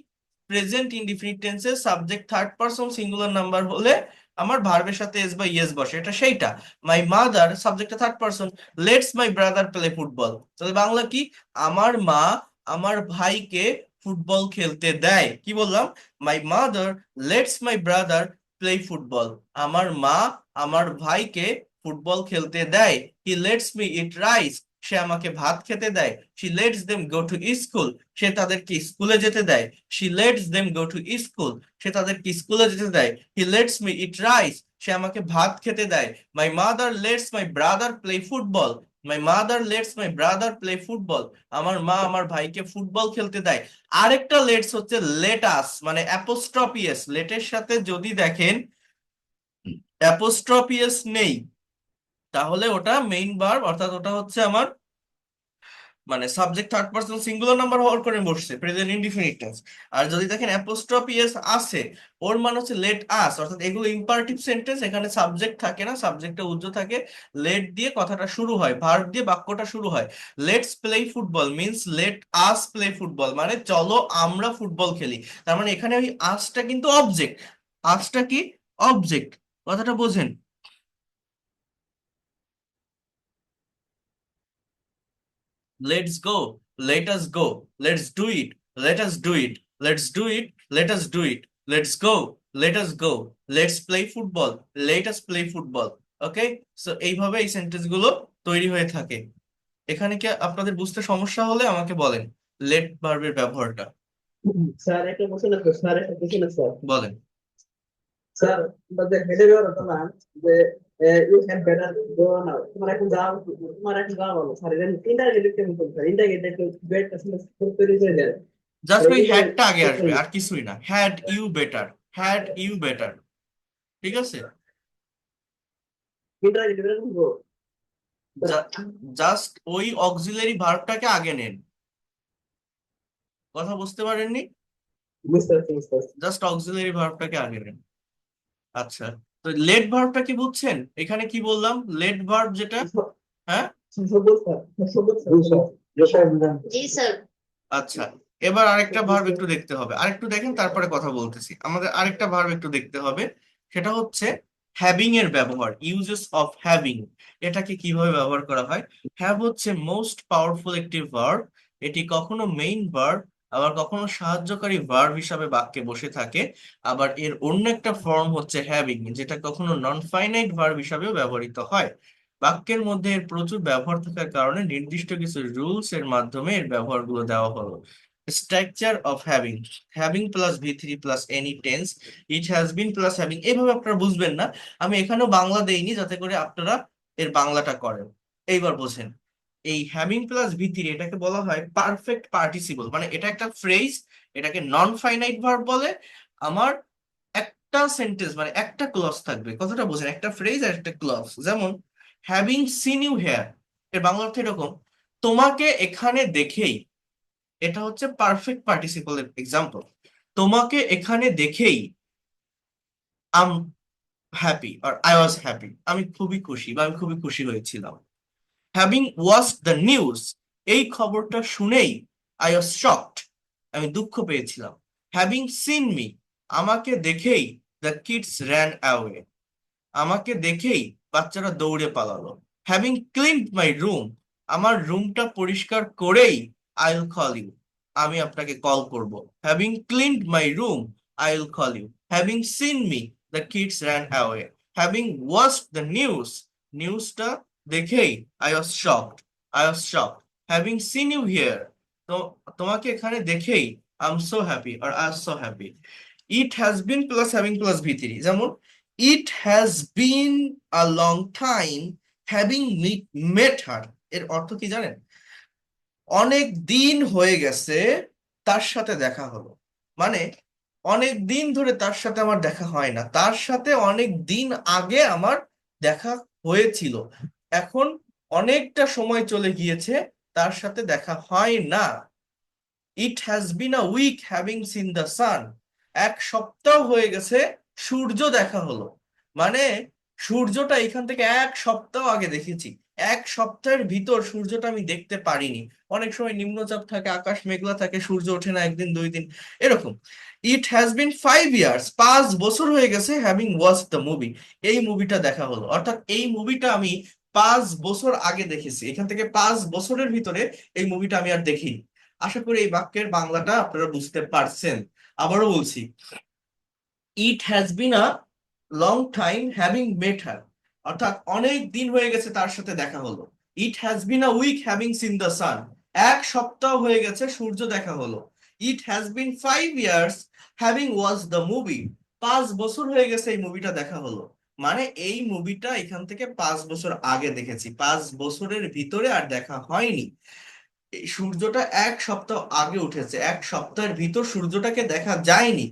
প্রেজেন্ট ইনডিফিনিট টেন্সে subject third person singular number হলে আমার ভার্বের সাথে এস বা ইয়েস বসে, এটা সেইটা। মাই মাদার, সাবজেক্টটা third person, let's my brother play football. তাহলে বাংলা কি, আমার মা আমার ভাইকে ফুটবল খেলতে দেয়। কি বললাম, my mother let's my brother play football, আমার মা আমার ভাইকে ফুটবল খেলতে দেয়। হি লেটস মি ইট রাইস, সে আমাকে ভাত খেতে দেয়। she lets them go to school, সে তাদেরকে স্কুলে যেতে দেয়। she lets them go to school, সে তাদেরকে স্কুলে যেতে দেয়। he lets me eat rice, সে আমাকে ভাত খেতে দেয়। my mother lets my brother play football, my mother lets my brother play football, আমার মা আমার ভাইকে ফুটবল খেলতে দেয়। আরেকটা লেটস হচ্ছে লেটাস, মানে অ্যাপোস্ট্রপিয়াস। লেটের সাথে যদি দেখেন অ্যাপোস্ট্রপিয়াস নেই, তাহলে ওটা মেইন ভার্ব, অর্থাৎ ওটা হচ্ছে আমার মানে subject third person singular number হওয়ার করে বসছে, প্রেজেন্ট ইনডিফিনিট টেন্স। আর যদি দেখেন অ্যাপোস্ট্রফি এস আছে, ওর মানে হচ্ছে লেট আস, অর্থাৎ এগুলো ইম্পারেটিভ সেন্টেন্স, এখানে সাবজেক্ট থাকে না, সাবজেক্টটা উজ্জ্ব থাকে। লেট দিয়ে কথাটা শুরু হয়, ভার্ব দিয়ে বাক্যটা শুরু হয়। Let's play football means let us play football, মানে চলো আমরা ফুটবল খেলি। তার মানে এখানে ওই আসটা কিন্তু অবজেক্ট। আসটা কি? অবজেক্ট। কথাটা বোঝেন? Let's go. Let us go. Let's do it. Let us do it. Let's do it. Let us do it. Let's go. Let us go. Let's play football. Let us play football. Okay, so এইভাবে এই sentence গুলো তৈরি হয়ে থাকে। এখানে কি আপনাদের বুঝতে সমস্যা হলে আমাকে বলেন লেট ভার্বের ব্যবহারটা। স্যার একটা কোশ্চেন আছে স্যার, একটা কোশ্চেন আছে স্যার। বলেন। স্যার আমাদের হেডে বের হতো না যে ইউ হ্যাভ বেটার গো নাও, তোমার এখন যাও বলো স্যার। এটা ইন্টারগেটিভ কেমন করবে স্যার? ইন্টারগেটিভ একটু বেট আসলে তৈরি করে দেয়। জাস্ট আর ওই এটা হ্যাডটা আগে আসবে, আর কিছুই না। Had you better, had you better. ঠিক আছে, ইন্টারগেটিভ এরকম গো। জাস্ট ওই অক্সিলারি ভার্বটাকে আগে নেন। কথা বুঝতে পারেননি? বুঝতে পারছি বুঝতে পারছি। জাস্ট অক্সিলারি ভার্বটাকে আগে নেন। আচ্ছা, তো লেট ভার্বটা কি বুঝছেন? এখানে কি বললাম, লেট ভার্ব যেটা। হ্যাঁ, সবুজ স্যার, সবুজ স্যার। জি স্যার। আচ্ছা, এবার আরেকটা ভার্ব একটু দেখতে হবে, আরেকটু দেখেন তারপরে কথা বলতেছি। আমাদের আরেকটা ভার্ব একটু দেখতে হবে, সেটা হচ্ছে হ্যাভিং এর ব্যবহার, ইউজেস অফ হ্যাভিং। এটাকে কিভাবে ব্যবহার করা হয়? হ্যাভ হচ্ছে মোস্ট পাওয়ারফুল একটি ভার্ব। এটি কখনো মেইন ভার্ব, আবার কখনো সাহায্যকারী ভার্ব হিসাবে বাক্যে বসে থাকে। আবার এর অন্য একটা ফর্ম হচ্ছে হ্যাভিং, যেটা কখনো নন ফাইনাইট ভার্ব হিসাবেও ব্যবহৃত হয়। বাক্যের মধ্যে এর প্রচুর ব্যবহার থাকার কারণে নির্দিষ্ট কিছু রুলস এর মাধ্যমে এর ব্যবহারগুলো দেওয়া হলো। Structure of having, having plus V three plus any tense, it has been plus having. এভাবে আপনারা বুঝবেন না, আমি এখানেও বাংলা দেইনি যাতে করে আপনারা এর বাংলাটা করেন। এইবার বোঝেন, এই হ্যাভিং প্লাস ভি থ্রি এটাকে বলা হয় পারফেক্ট পার্টিসিপল, মানে এটা একটা ফ্রেজ, এটাকে নন ফাইনাইট ভার্ব বলে। আমার একটা সেন্টেন্স মানে একটা ক্লজ থাকবে, কথাটা বোঝেন, একটা ফ্রেজ আর একটা ক্লজ। যেমন হ্যাভিং সিন ইউ হেয়ার, এর বাংলা অর্থ এরকম, তোমাকে এখানে দেখেই। এটা হচ্ছে পারফেক্ট পার্টিসিপলের এক্সাম্পল। তোমাকে এখানে দেখেই আম হ্যাপি আর আই ওয়াজ হ্যাপি, আমি খুবই খুশি বা আমি খুবই খুশি হয়েছিলাম। হ্যাভিং ওয়াচড দ্য নিউজ, এই খবরটা শুনেই আই ওয়াজ শকড, আমি দুঃখ পেয়েছিলাম। হ্যাভিং সিন মি, আমাকে দেখেই দ্য কিডস র্যান অ্যাওয়ে, আমাকে দেখেই বাচ্চারা দৌড়ে পালালো। হ্যাভিং ক্লিনড মাই রুম, আমার রুমটা পরিষ্কার করেই আই উইল কল ইউ, আমি আপনাকে কল করব। Having cleaned my room I will call you. Having seen me the kids ran away. Having watched the news, নিউজটা দেখেই I was shocked, I was shocked. Having seen you here, তো তোমাকে এখানে দেখেই I am so happy আর I am so happy. It has been plus having plus V three, যেমন it has been a long time having met her, এর অর্থ কি জানেন? অনেক দিন হয়ে গেছে তার সাথে দেখা হলো, মানে অনেক দিন ধরে তার সাথে আমার দেখা হয় না, তার সাথে অনেক দিন আগে আমার দেখা হয়েছিল, এখন অনেকটা সময় চলে গিয়েছে, তার সাথে দেখা হয় না। It has been a week having seen the sun, এক সপ্তাহ হয়ে গেছে সূর্য দেখা হলো, মানে সূর্যটা এখান থেকে এক সপ্তাহ আগে দেখেছি, এক সপ্তাহের ভিতর সূর্যটা আমি দেখতে পারিনি। অনেক সময় নিম্নচাপ থাকে, আকাশ মেঘলা থাকে, সূর্য ওঠে না একদিন দুই দিন এরকম। ইট হ্যাজ বিন 5 ইয়ার্স, 5 বছর হয়ে গেছে হ্যাভিং ওয়াচ দ্য মুভি, এই মুভিটা দেখা হলো, অর্থাৎ এই মুভিটা আমি 5 বছর আগে দেখেছি, এখান থেকে 5 বছরের ভিতরে এই মুভিটা আমি আর দেখিনি। আশা করি এই বাক্যের বাংলাটা আপনারা বুঝতে পারছেন। আবারও বলছি, it has been a long time having met her, অর্থাৎ অনেক দিন হয়ে গেছে তার সাথে দেখা হলো। It has been a week having seen the sun, এক সপ্তাহ হয়ে গেছে সূর্য দেখা হলো। It has been 5 years having watch the movie, 5 বছর হয়ে গেছে এই মুভিটা দেখা হলো। মানে এই মুভিটা এখান থেকে 5 বছর আগে দেখেছি, 5 বছরের ভিতরে আর দেখা হয়নি। এই সূর্যটা এক সপ্তাহ আগে উঠেছে, এক সপ্তাহের ভিতর সূর্যটাকে দেখা যায়নি।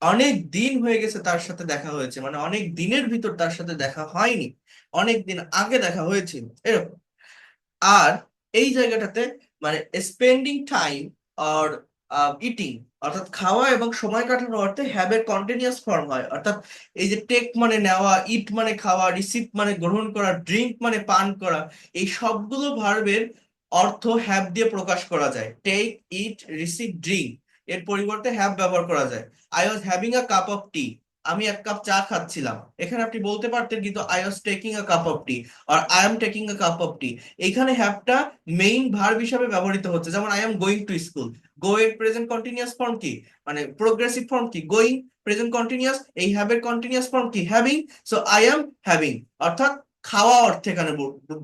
অনেক দিন হয়ে গেছে তার সাথে দেখা হয়েছে, মানে অনেক দিনের ভিতর তার সাথে দেখা হয়নি, অনেক দিন আগে দেখা হয়েছিল এরকম। আর এই জায়গাটাতে মানে স্পেন্ডিং টাইম অর ইটিং, অর্থাৎ খাওয়া এবং সময় কাটানোর অর্থে হ্যাভ এর কন্টিনিউয়াস ফর্ম হয়। অর্থাৎ এই যে টেক মানে নেওয়া, ইট মানে খাওয়া, রিসিভ মানে গ্রহণ করা, ড্রিঙ্ক মানে পান করা, এই সবগুলো ভার্বের অর্থ হ্যাভ দিয়ে প্রকাশ করা যায়। টেক, ইট, রিসিভ, ড্রিঙ্ক, এর পরিবর্তে হ্যাভ ব্যবহার করা যায়। I was having a cup of tea, আমি এক কাপ চা খাচ্ছিলাম। এখানে আপনি বলতে পারতেন কিন্তু I was taking a cup of tea আর I am taking a cup of tea. এইখানে হ্যাভটা মেইন ভার্ব হিসাবে ব্যবহৃত হচ্ছে, যেমন I am going to school. Go এর প্রেজেন্ট কন্টিনিউয়াস ফর্ম কি, মানে প্রোগ্রেসিভ ফর্ম কি, গোয়িং, প্রেজেন্ট কন্টিনিউয়াস। এই হ্যাভ এর কন্টিনিউয়াস ফর্ম কি, having. So I am having, অর্থাৎ খাওয়া অর্থে এখানে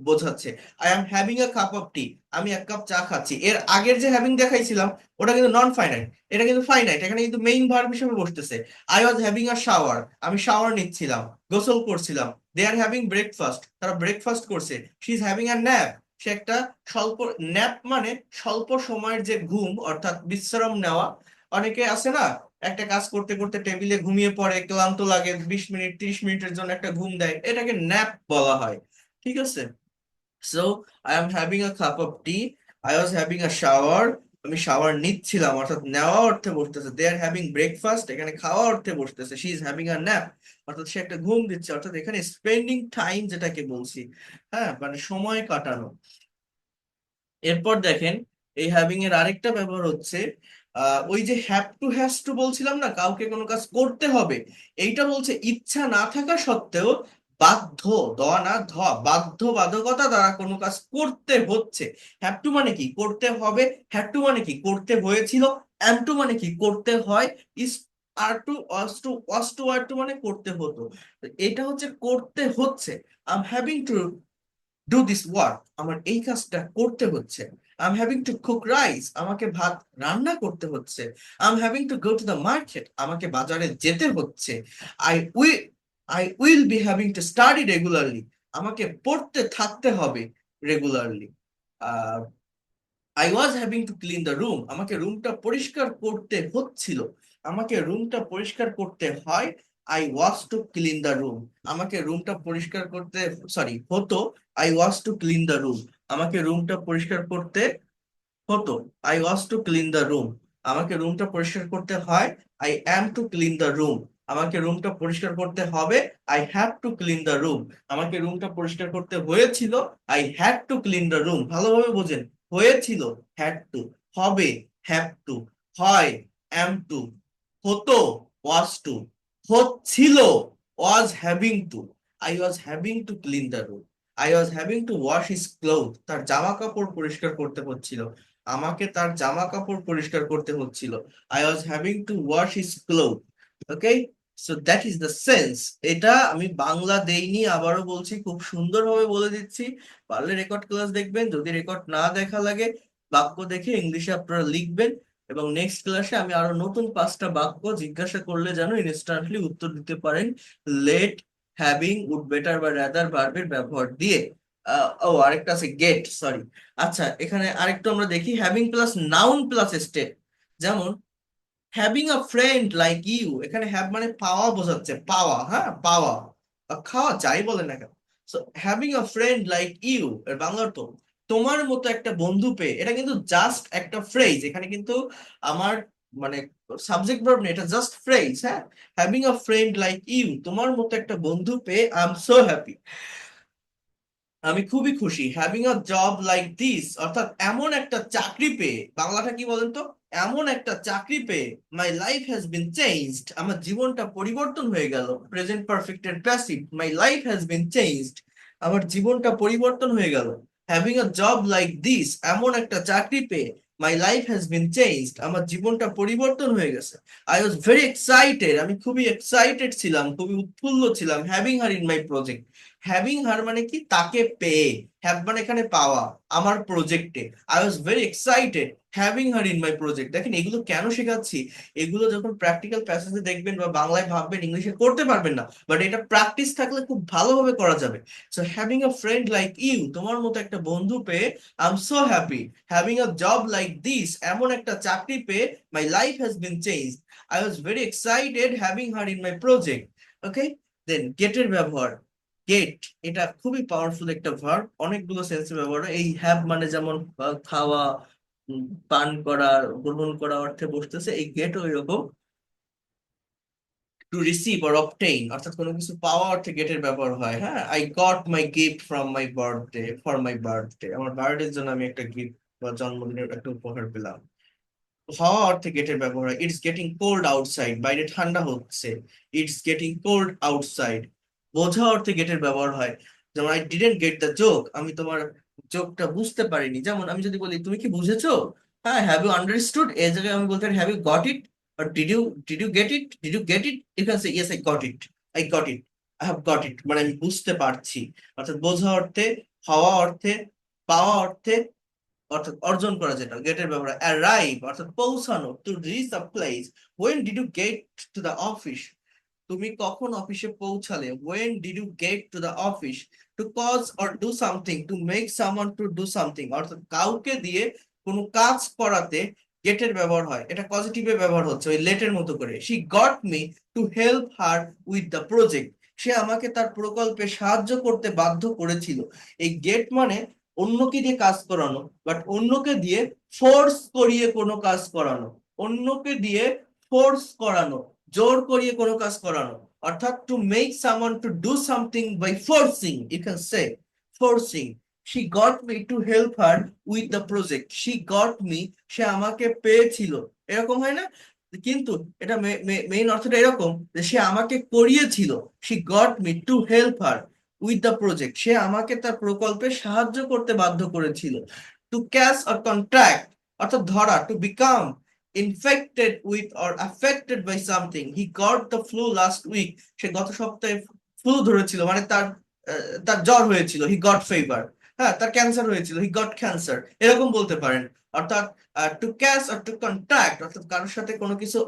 বোঝাচ্ছে। I am having a cup of tea, আমি এক কাপ চা খাচ্ছি। এর আগের যে হ্যাভিং দেখাইছিলাম ওটা কিন্তু নন ফাইনাইট, এটা কিন্তু ফাইনাইট, এখানে কিন্তু মেইন ভার্ব হিসেবে বসতেছে। I was having a shower, আমি শাওয়ার নিচ্ছিলাম, গোসল করছিলাম। দে আর হ্যাভিং ব্রেকফাস্ট, তারা ব্রেকফাস্ট করছে। She is having a nap, সে একটা স্বল্প, ন্যাপ মানে স্বল্প সময়ের যে ঘুম, অর্থাৎ বিশ্রাম নেওয়া। অনেকে আছে না, একটা কাজ করতে করতে টেবিলে ঘুমিয়ে পড়ে, ক্লান্ত লাগে, 20 মিনিট 30 মিনিটের জন্য একটা ঘুম দেয়, এটাকে ন্যাপ বলা হয়। ঠিক আছে। So I am having a cup of T, I was having a shower, আমি শাওয়ার নিচ্ছিলাম, অর্থাৎ নেওয়া অর্থে বসতেছে। দে আর হ্যাভিং ব্রেকফাস্ট, এখানে খাওয়া অর্থে বসতেছে। She is having a nap, অর্থাৎ সে একটা ঘুম দিচ্ছে। অর্থাৎ এখানে স্পেন্ডিং টাইম যেটাকে বলছি, হ্যাঁ, মানে সময় কাটানো। এরপর দেখেন এই হ্যাভিং এর আরেকটা ব্যবহার হচ্ছে, ওই যে হ্যাভ টু হ্যাজ টু বলছিলাম না, কাউকে কোনো কাজ করতে হবে, এইটা বলছে ইচ্ছা না থাকা সত্ত্বেও বাধ্য, দ না ধ, বাধ্য বাধকতা দ্বারা কোনো কাজ করতে হচ্ছে। হ্যাভ টু মানে কি, করতে হবে। হ্যাভ টু মানে কি, করতে হয়েছিল। অ্যাম টু মানে কি, করতে হয়। ইস, আর টু, ওয়াস টু আর টু মানে করতে হতো। তো এটা হচ্ছে করতে হচ্ছে। I am having to do this work, আমার এই কাজটা করতে হচ্ছে। I am having to cook rice, আমাকে ভাত রান্না করতে হচ্ছে। I am having to go to the market, আমাকে বাজারে যেতে হচ্ছে। I will I will be having to study regularly, আমাকে পড়তে থাকতে হবে regularly. I was having to clean the room, আমাকে রুমটা পরিষ্কার করতে হচ্ছিল, আমাকে রুমটা পরিষ্কার করতে হয়। I was two clean the room, আমাকে রুমটা পরিষ্কার করতে, সরি, হতো। I was two clean the room, আমাকে রুমটা পরিষ্কার করতে হতো। I was two clean the room, আমাকে রুমটা পরিষ্কার করতে হয়। I am two clean the room, আমাকে রুমটা পরিষ্কার করতে হবে। I have to clean the room, আমাকে রুমটা পরিষ্কার করতে হয়েছিল। I had to clean the room, ভালোভাবে বোঝেন। হয়েছিল, হ্যাড টু, হবে, হ্যাভ টু, হয়, অ্যাম টু, হতো, ওয়াজ টু, হচ্ছিল, was having to. I was having to clean the room, I was having to wash his cloth, তার জামা কাপড় পরিষ্কার করতে হচ্ছিল, আমাকে তার জামা কাপড় পরিষ্কার করতে হচ্ছিল। I was having to wash his cloth. Okay, so that is the sense. এটা আমি বাংলা দেইনি, আবারও বলছি, খুব সুন্দরভাবে বলে দিচ্ছি। পারলে রেকর্ড ক্লাস দেখবেন, যদি রেকর্ড না দেখা লাগে বাক্য দেখে ইংলিশে আপনারা লিখবেন। এবং নেক্সট ক্লাসে আমি আরো নতুন 5টা বাক্য জিজ্ঞাসা করলে যেন ইনস্ট্যান্টলি উত্তর দিতে পারেন লেট, হ্যাভিং, উড বেটার বা রাদার ভার্বের ব্যবহার দিয়ে। ও আরেকটা আছে গেট, সরি। আচ্ছা, এখানে আরেকটু আমরা দেখি having plus noun plus state. যেমন having a friend like you, এখানে হ্যাভ মানে পাওয়া বোঝাচ্ছে, পাওয়া, হ্যাঁ, পাওয়া বা খাওয়া, যাই বলে না কেন। So having a friend like you এর বাংলা অর্থ তোমার মতো একটা বন্ধু পেয়ে। এটা কিন্তু জাস্ট একটা ফ্রেজ, এখানে কিন্তু আমার মানে সাবজেক্ট ভার্ব নেই, এটা জাস্ট ফ্রেজ। হ্যাঁ, having a friend like you, তোমার মতো একটা বন্ধু পেয়ে আই এম সো হ্যাপি, আমি খুবই খুশি। Having a job like this, অর্থাৎ এমন একটা চাকরি পেয়ে, বাংলাটা কি বলেন তো, এমন একটা চাকরি পেয়ে। My life has been changed, আমার জীবনটা পরিবর্তন হয়ে গেল। প্রেজেন্ট পারফেক্ট এর passive, my life has been changed, আমার জীবনটা পরিবর্তন হয়ে গেল। Having a job like this, এমন একটা চাকরি পেয়ে। My life has been changed, আমার জীবনটা পরিবর্তন হয়ে গেছে। আই ওয়াজ ভেরি এক্সাইটেড, আমি খুবই এক্সাইটেড ছিলাম, খুবই উৎফুল্ল ছিলাম। Having her in my project, having her মানে কি, তাকে পেয়ে। হ্যাভ মানে এখানে পাওয়া, আমার প্রজেক্টে। I was very excited having her in my project. দেখেন এগুলো কেন শেখাচ্ছি, এগুলো যখন প্র্যাকটিক্যাল প্যাসেজে দেখবেন বা বাংলায় ভাববেন, ইংলিশে করতে পারবেন না, বাট এটা প্র্যাকটিস থাকলে খুব ভালোভাবে করা যাবে। So having a friend like you, তোমার মতো একটা বন্ধু পেয়ে I am so happy. Having a job like this, এমন একটা চাকরি পেয়ে my life has been changed. I was very excited having her in my project. Okay, then গেটের ব্যবহার। গেট, এটা খুবই পাওয়ারফুল একটা ভার্ব, অনেকগুলো সেন্সে ব্যবহার হয়। এই হ্যাভ মানে যেমন খাওয়া, পান করা, গ্রহণ করা অর্থে বসতেছে, এই গেট ওই রকম। টু রিসিভ অর অবটেইন, অর্থাৎ কোনো কিছু পাওয়া অর্থে গেটের ব্যবহার হয়। হ্যাঁ, I got my gift from my birthday, for my birthday, আমার বার্থডের জন্য আমি একটা গিফট বা জন্মদিনের একটা উপহার পেলাম। হওয়া অর্থে গেটের ব্যবহার হয়। ইটস গেটিং কোল্ড আউটসাইড, বাইরে ঠান্ডা হচ্ছে। It's getting cold outside. বোঝা অর্থে গেটের ব্যবহার হয়। যেমন I didn't get the joke, আমি তোমার জোকটা বুঝতে পারিনি। যেমন আমি যদি বলি তুমি কি বুঝেছো, হ্যাঁ, হ্যাভ ইউ আন্ডারস্টুড, এই জায়গায় আমি বলতে পারি have you got it, or did you get it, did you get it, you can say yes I got it, I got it, I have got it, মানে আমি বুঝতে পারছি। অর্থাৎ বোঝা অর্থে, হওয়া অর্থে, পাওয়া অর্থে, অর্থাৎ অর্জন করা, যেটা গেটের ব্যবহার। অ্যারাইভ অর্থাৎ পৌঁছানো, to reach a place. When did you get to the office, তুমি কখন অফিসে পৌঁছালে। When did you get to the office. To cause or do something, to make someone to do something, অর্থাৎ কাউকে দিয়ে কোনো কাজ করাতে গেটের ব্যবহার হয়। এটা পজিটিভে ব্যবহার হচ্ছে ওই লেটের মতো করে। She got me to help her with the project, সে আমাকে তার প্রকল্পে সাহায্য করতে বাধ্য করেছিল। এই গেট মানে অন্যকে দিয়ে কাজ করানো, বাট অন্যকে দিয়ে ফোর্স করিয়ে কোনো কাজ করানো, অন্যকে দিয়ে ফোর্স করানো, জোর করিয়ে কোনো কাজ করানো। অর্থাৎ to make someone to do something by forcing, you can say forcing. She got me to help her with the project, she got me, সে আমাকে পেয়েছিল, এরকম হয় না? কিন্তু এটা মেইন অর্থটা এরকম যে সে আমাকে করিয়েছিল। She got me to help her with the project, সে আমাকে তার প্রকল্পে সাহায্য করতে বাধ্য করেছিল। টু ক্যাচ অর কন্ট্রাক্ট অর্থাৎ ধরা, to become infected with or affected by something. He got the flu last week, সে গত সপ্তাহে ফ্লু ধরেছিল, মানে তার জ্বর হয়েছিল। He got fever. হ্যাঁ, তার ক্যান্সার হয়েছিল, হি গট ক্যান্সার, এরকম বলতে পারেন। অর্থাৎ to catch or two contract অর্থাৎ কারোর সাথে কোনো কিছু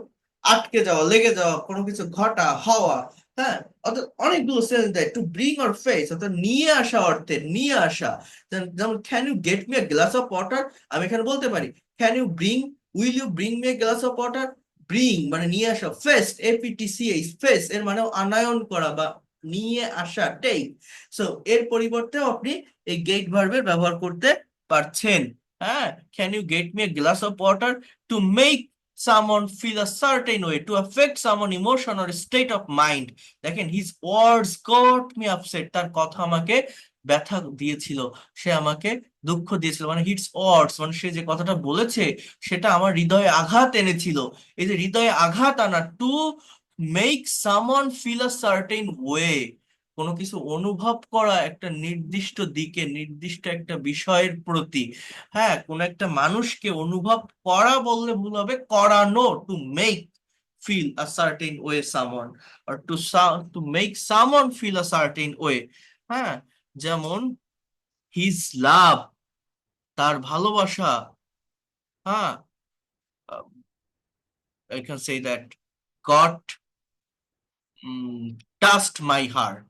আটকে যাওয়া, লেগে যাওয়া, কোনো কিছু ঘটা, হওয়া। হ্যাঁ, অর্থাৎ অনেকগুলো সেন্স দেয়। টু ব্রিং অর ফেস অর্থাৎ নিয়ে আসা অর্থে, নিয়ে আসা। যেমন can you get me a glass of water, আমি এখানে বলতে পারি can you bring, will you bring me a glass of water. Bring মানে নিয়ে আসা, ফেস্ট APTCH, ফেস এর মানে আনায়ন করা বা নিয়ে আসা, টেক। সো এর পরিবর্তেও আপনি এই গেট ভার্বের ব্যবহার করতে পারছেন। হ্যাঁ, can you get me a glass of water, to make someone feel a certain way, to affect someone emotion or state of mind. দেখেন his words got me upset, তার কথা আমাকে ব্যথা দিয়েছিল, সে আমাকে দুঃখ দিয়েছিল। মানে হিটস ওয়ার্ডস মানে সে যে কথাটা বলেছে সেটা আমার হৃদয়ে আঘাত এনেছিল। এই যে হৃদয়ে আঘাত আনা, to make someone feel a certain way, কোনো কিছু অনুভব করা একটা নির্দিষ্ট দিকে, নির্দিষ্ট একটা বিষয়ের প্রতি। হ্যাঁ, কোন একটা মানুষকে অনুভব করা বললে ভুল হবে, করানো। To make feel a certain way someone, or to make someone feel a certain way। হ্যাঁ, যেমন হিজ লাভ, তার ভালোবাসা। হ্যাঁ, I can say that got touched my heart.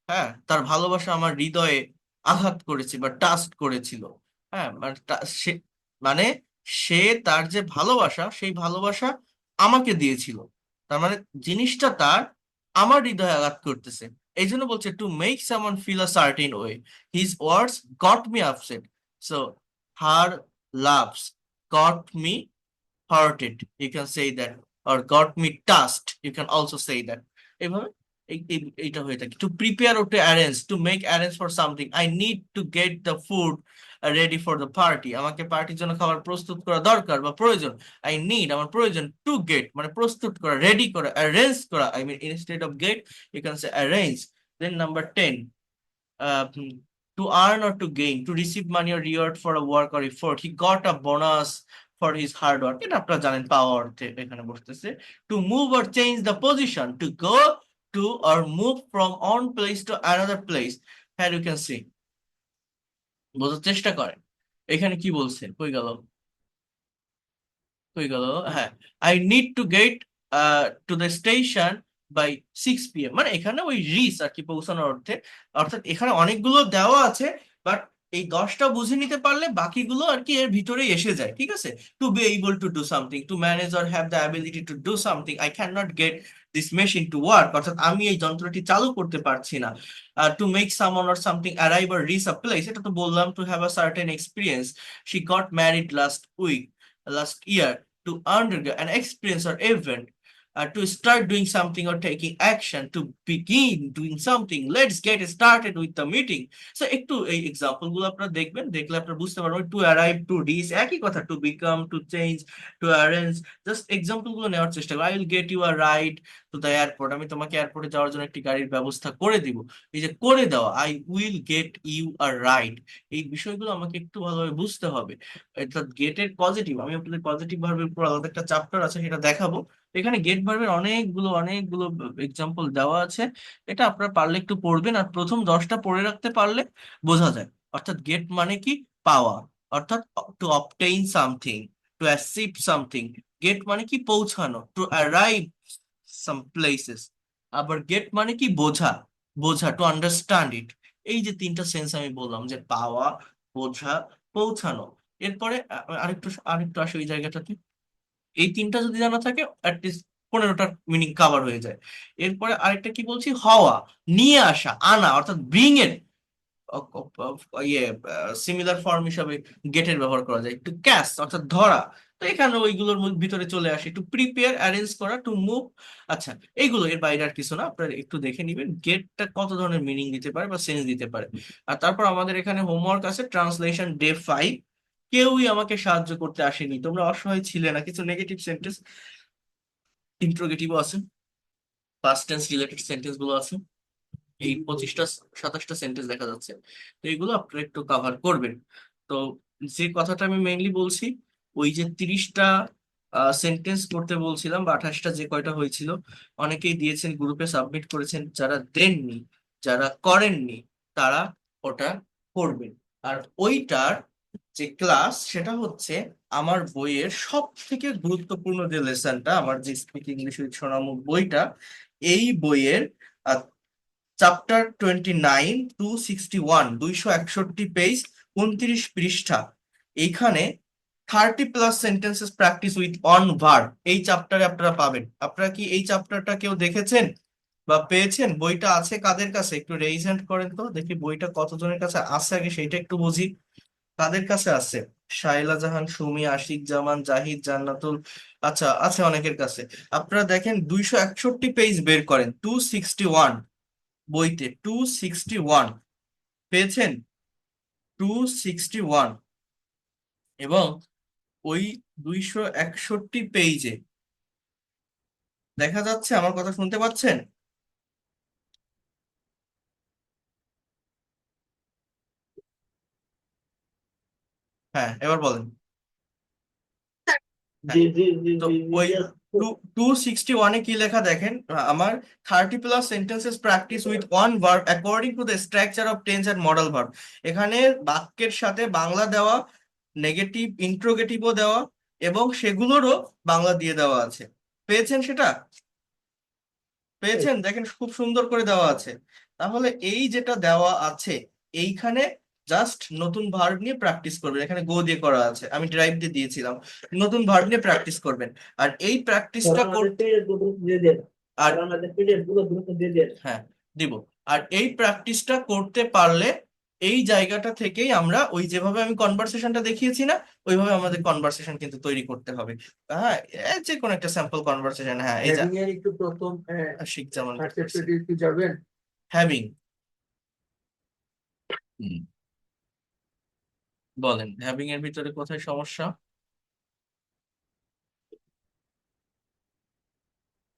হ্যাঁ, তার ভালোবাসা আমার হৃদয়ে আঘাত করেছে বা টাস্ট করেছিল। হ্যাঁ, মানে সে, মানে সে তার যে ভালোবাসা, সেই ভালোবাসা আমাকে দিয়েছিল। তার মানে জিনিসটা তার আমার হৃদয়ে আঘাত করতেছে। এই জন্য বলছে to make someone feel a certain way, his words got me upset. So her loves got me hurted, you can say that, or got me touched, you can also say that। এইভাবে এইটা হয়ে থাকে। To prepare ও to arrange, to make arrange for something. I need to get the food ready for the party, আমাকে পার্টির জন্য খাবার প্রস্তুত করা দরকার বা প্রয়োজন। আই নিড আমার প্রয়োজন, টু গেট মানে প্রস্তুত করা, রেডি করা, অ্যারেঞ্জ করা। I mean instead of get you can say arrange. Then number 10, to earn or to gain, to receive money or reward for a work or effort. He got a bonus for his hard work, এটা আপনারা জানেন পাওয়া অর্থে এখানে বসতেছে। To move or change the position, to go to or move from one place to another place. Here you can see. বোঝার চেষ্টা করেন এখানে কি বলছে, কই গেল কই গেল, হ্যাঁ, I need to get to the station by 6 p.m. মানে এখানে ওই রিচ আর কি পৌঁছানোর অর্থে, অর্থাৎ এখানে অনেকগুলো দেওয়া আছে, বাট এই 10টা বুঝে নিতে পারলে বাকিগুলো আর কি এর ভিতরেই এসে যায়, ঠিক আছে। To be able to do something, to manage or have the ability to do something, I can not get this machine to work, অর্থাৎ আমি এই যন্ত্রটি চালু করতে পারছি না। To make someone or something arrive or reach a place, এটা তো বললাম। To have a certain experience, she got married last year, to undergo an experience or event, to start doing something or taking action, to begin doing something. Let's get started with the meeting. So একটু এই example গুলো আপনারা দেখবেন, দেখলে আপনারা বুঝতে পারবেন। To arrive, two reach, একই কথা। To become, to change, to arrange, just example গুলো নেওয়ার চেষ্টা করো। I will get you a ride to the airport, আমি তোমাকে এয়ারপোর্টে যাওয়ার জন্য একটি গাড়ির ব্যবস্থা করে দিব। এই যে করে দেওয়া, I will get you a ride, এই বিষয়গুলো আমাকে একটু ভালোভাবে বুঝতে হবে। অর্থাৎ গেটের পজিটিভ, আমি আপনাদের পজিটিভ ভার্বের উপর আলাদা একটা চ্যাপ্টার আছে, সেটা দেখাবো। এখানে গেট ভার্বের অনেকগুলো অনেকগুলো এক্সাম্পল দেওয়া আছে, এটা আপনারা পারলে একটু পড়বেন, আর প্রথম 10টা পড়ে রাখতে পারলে বোঝা যায়। অর্থাৎ গেট মানে কি, পাওয়া, অর্থাৎ to obtain something, to achieve something. Get মানে কি, পৌঁছানো, টু অ্যারাইভ সাম প্লেসেস। আবার গেট মানে কি, বোঝা, বোঝা, টু আন্ডারস্ট্যান্ড ইট। এই যে 3টা সেন্স আমি বললাম, যে পাওয়া, বোঝা, পৌঁছানো। এরপরে আরেকটু আরেকটু আসে ওই জায়গাটাতে। এই 3টা যদি জানা থাকে, অ্যাটলিস্ট 15টার মিনিং কভার হয়ে যায়। এরপরে আরেকটা কি বলছি, হওয়া, নিয়ে আসা, আনা, অর্থাৎ ব্রিং এর ইয়ে সিমিলার ফর্ম হিসাবে গেটের ব্যবহার করা যায়। টু ক্যাচ অর্থাৎ ধরা, তো এখানে ওইগুলোর ভিতরে চলে আসে। টু প্রিপেয়ার, অ্যারেঞ্জ করা, টু মুভ। আচ্ছা, এইগুলো, এর বাইরে আর কিছু না, আপনারা একটু দেখে নিবেন গেটটা কত ধরনের মিনিং দিতে পারে বা সেন্স দিতে পারে। আর তারপর আমাদের এখানে হোমওয়ার্ক আছে, ট্রান্সলেশন ডে 5। কেউই আমাকে সাহায্য করতে আসেনি, তোমরা অসহায় ছিলে না। কিছু নেগেটিভ সেন্টেন্স, ইন্ট্রোগেটিভও আছে, পাস্ট টেন্স রিলেটেড সেন্টেন্স গুলো আছে। এই 25টা 27টা সেন্টেন্স দেখা যাচ্ছে, তো এগুলো আপনারা একটু কভার করবেন। তো যে কথাটা আমি মেইনলি বলছি, ওই যে 30টা সেন্টেন্স করতে বলছিলাম, বা 28টা যে কয়টা হয়েছিল, অনেকেই দিয়েছেন, গ্রুপে সাবমিট করেছেন। যারা দেননি, যারা করেননি, তারা ওটা করবেন। আর ওইটার যে ক্লাস, সেটা হচ্ছে আমার বইয়ের সব থেকে গুরুত্বপূর্ণ যে লেসনটা, আমার যে স্পিক ইংলিশ উইথ সোনামুখ বইটা, এই বইয়ের চ্যাপ্টার 29, 261, 261 পেজ, 29 পৃষ্ঠা। এইখানে 30+ sentences practice with on verb, এই চ্যাপ্টারে আপনারা পাবেন। আপনারা কি এই চ্যাপ্টারটা কেউ দেখেছেন বা পেয়েছেন? বইটা আছে কাদের কাছে? একটু রেইজ হ্যান্ড করেন তো দেখি, বইটা কতজনের কাছে আছে, আগে সেইটা একটু বুঝি। কাদের কাছে আছে? শাইলা জাহান, সুমি, আশিক জামান, জাহিদ, জান্নাতুল। আচ্ছা, আছে অনেকের কাছে। আপনারা দেখেন, 261 পেজ বের করেন, 261, বইতে 261 পেয়েছেন, 261। এবং ওই 261 পেজে দেখা যাচ্ছে, আমার কথা শুনতে পাচ্ছেন? হ্যাঁ, এবার বলেন। জি হ্যাঁ, জি জি তো জি জি ওই yes. 261-এ কি লেখা দেখেন, আমার 30+ sentences practice with one verb according to the structure of tense and modal verb. এখানে বাক্যের সাথে বাংলা দেওয়া, নেগেটিভ ইন্ট্রোগেটিভও দেওয়া, এবং সেগুলোরও বাংলা দিয়ে দেওয়া আছে। পেয়েছেন সেটা? পেয়েছেন? দেখেন খুব সুন্দর করে দেওয়া আছে। তাহলে এই যেটা দেওয়া আছে, এইখানে জাস্ট নতুন ভার্ব নিয়ে প্র্যাকটিস করবেন। এখানে গো দিয়ে করা আছে, আমি ড্রাইভ দিয়ে দিয়েছিলাম। নতুন ভার্ব নিয়ে প্র্যাকটিস করবেন। আর এই স্যার প্র্যাকটিসটা আমাদের করতে, পিরিয়ড গুলো দিয়ে দেন। আর স্যার আমাদের পিরিয়ড গুলো দ্রুত দিয়ে দেন। হ্যাঁ, দিব। আর এই প্র্যাকটিসটা করতে পারলে, এই জায়গাটা থেকেই আমরা ওই যেভাবে আমি কনভারসেশনটা দেখিয়েছি না, ওইভাবে আমাদের কনভারসেশন কিন্তু তৈরি করতে হবে। হ্যাঁ, যে কোনো একটা স্যাম্পল কনভারসেশন। হ্যাঁ, এই যা হ্যাভিং এর একটু প্রথম শিখ যেমন পার্সেপ্টটি একটু যাবেন। হ্যাভিং, বলেন হ্যাভিং এর ভিতরে কোথায় সমস্যা?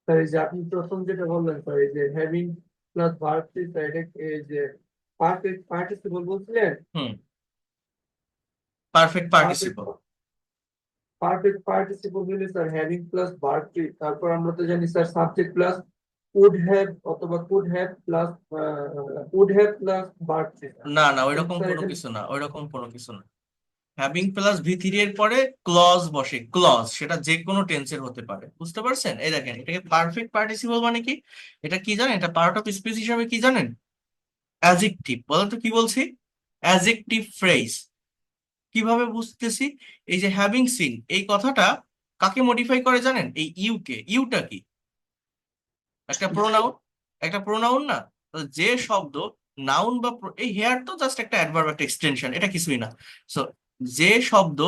স্যার এই যে আপনি প্রথম যেটা বললেন স্যার, এই যে হ্যাভিং প্লাস ভার্ব স্যার, এটা এই যে পারফেক্ট পার্টিসিপল বলছিলেন। হুম, perfect perfect participle. Perfect participle হলে স্যার হ্যাভিং প্লাস ভার্ব, তারপর আমরা তো জানি sir subject plus would have অথবা could have plus would have plus verb theta না না ওইরকম স্যার কোনো এখানে কিছু না, ওইরকম কোনো কিছু না। হ্যাভিং প্লাস ভি থ্রি এর পরে ক্লজ বসে, ক্লজ, সেটা যে কোনো টেন্সের হতে পারে, বুঝতে পারছেন? এই দেখেন, এটাকে পারফেক্ট পার্টিসিপল মানে কি, এটা কি জানেন, এটা পার্ট অফ স্পিচ হিসাবে কি জানেন, অ্যাজেক্টিভ। বলেন তো কি বলছি, অ্যাজেক্টিভ ফ্রেজ। কিভাবে বুঝতেছি, এই যে হ্যাভিং সিন এই কথাটা কাকে মডিফাই করে জানেন, এই ইউ কে। ইউটা কি, একটা প্রোনাউন, একটা প্রোনাউন না? তো যে শব্দ নাউন বা এই হেয়ার তো জাস্ট একটা অ্যাডভার্ব, একটা এক্সটেনশন, এটা কিছুই না। সো যে শব্দ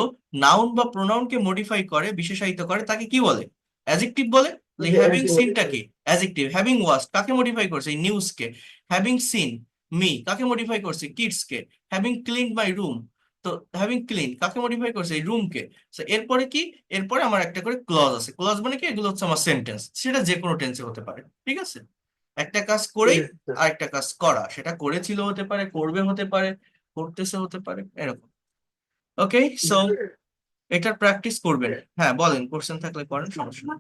নাউন বা প্রোনাউনকে মডিফাই করে, বিশেষায়িত করে, তাকে কি বলে, অ্যাজেক্টিভ বলে। যে হ্যাভিং adjective সিনটা কি, অ্যাজেক্টিভ। হ্যাভিং ওয়াচড কাকে মডিফাই করছে, এই নিউজ কে। হ্যাভিং সিন মি কাকে মডিফাই করছে, কিডস কে। হ্যাভিং ক্লিন মাই রুম, তো হ্যাভিং ক্লিন কাকে মডিফাই করছে, এই রুম কে। তো এরপরে কি, এরপরে আমার একটা করে ক্লজ আছে। ক্লজ মানে কি, এগুলো হচ্ছে আমার সেন্টেন্স, সেটা যে কোনো টেন্সে হতে পারে, ঠিক আছে? একটা কাজ করেই yes sir. আরেকটা কাজ করা, সেটা করেছিল হতে পারে, করবে হতে পারে, করতেছে হতে পারে, এরকম। ওকে, সো এটার প্র্যাকটিস করবেন। হ্যাঁ বলেন, কোশ্চেন থাকলে করেন, সমস্যা নেই।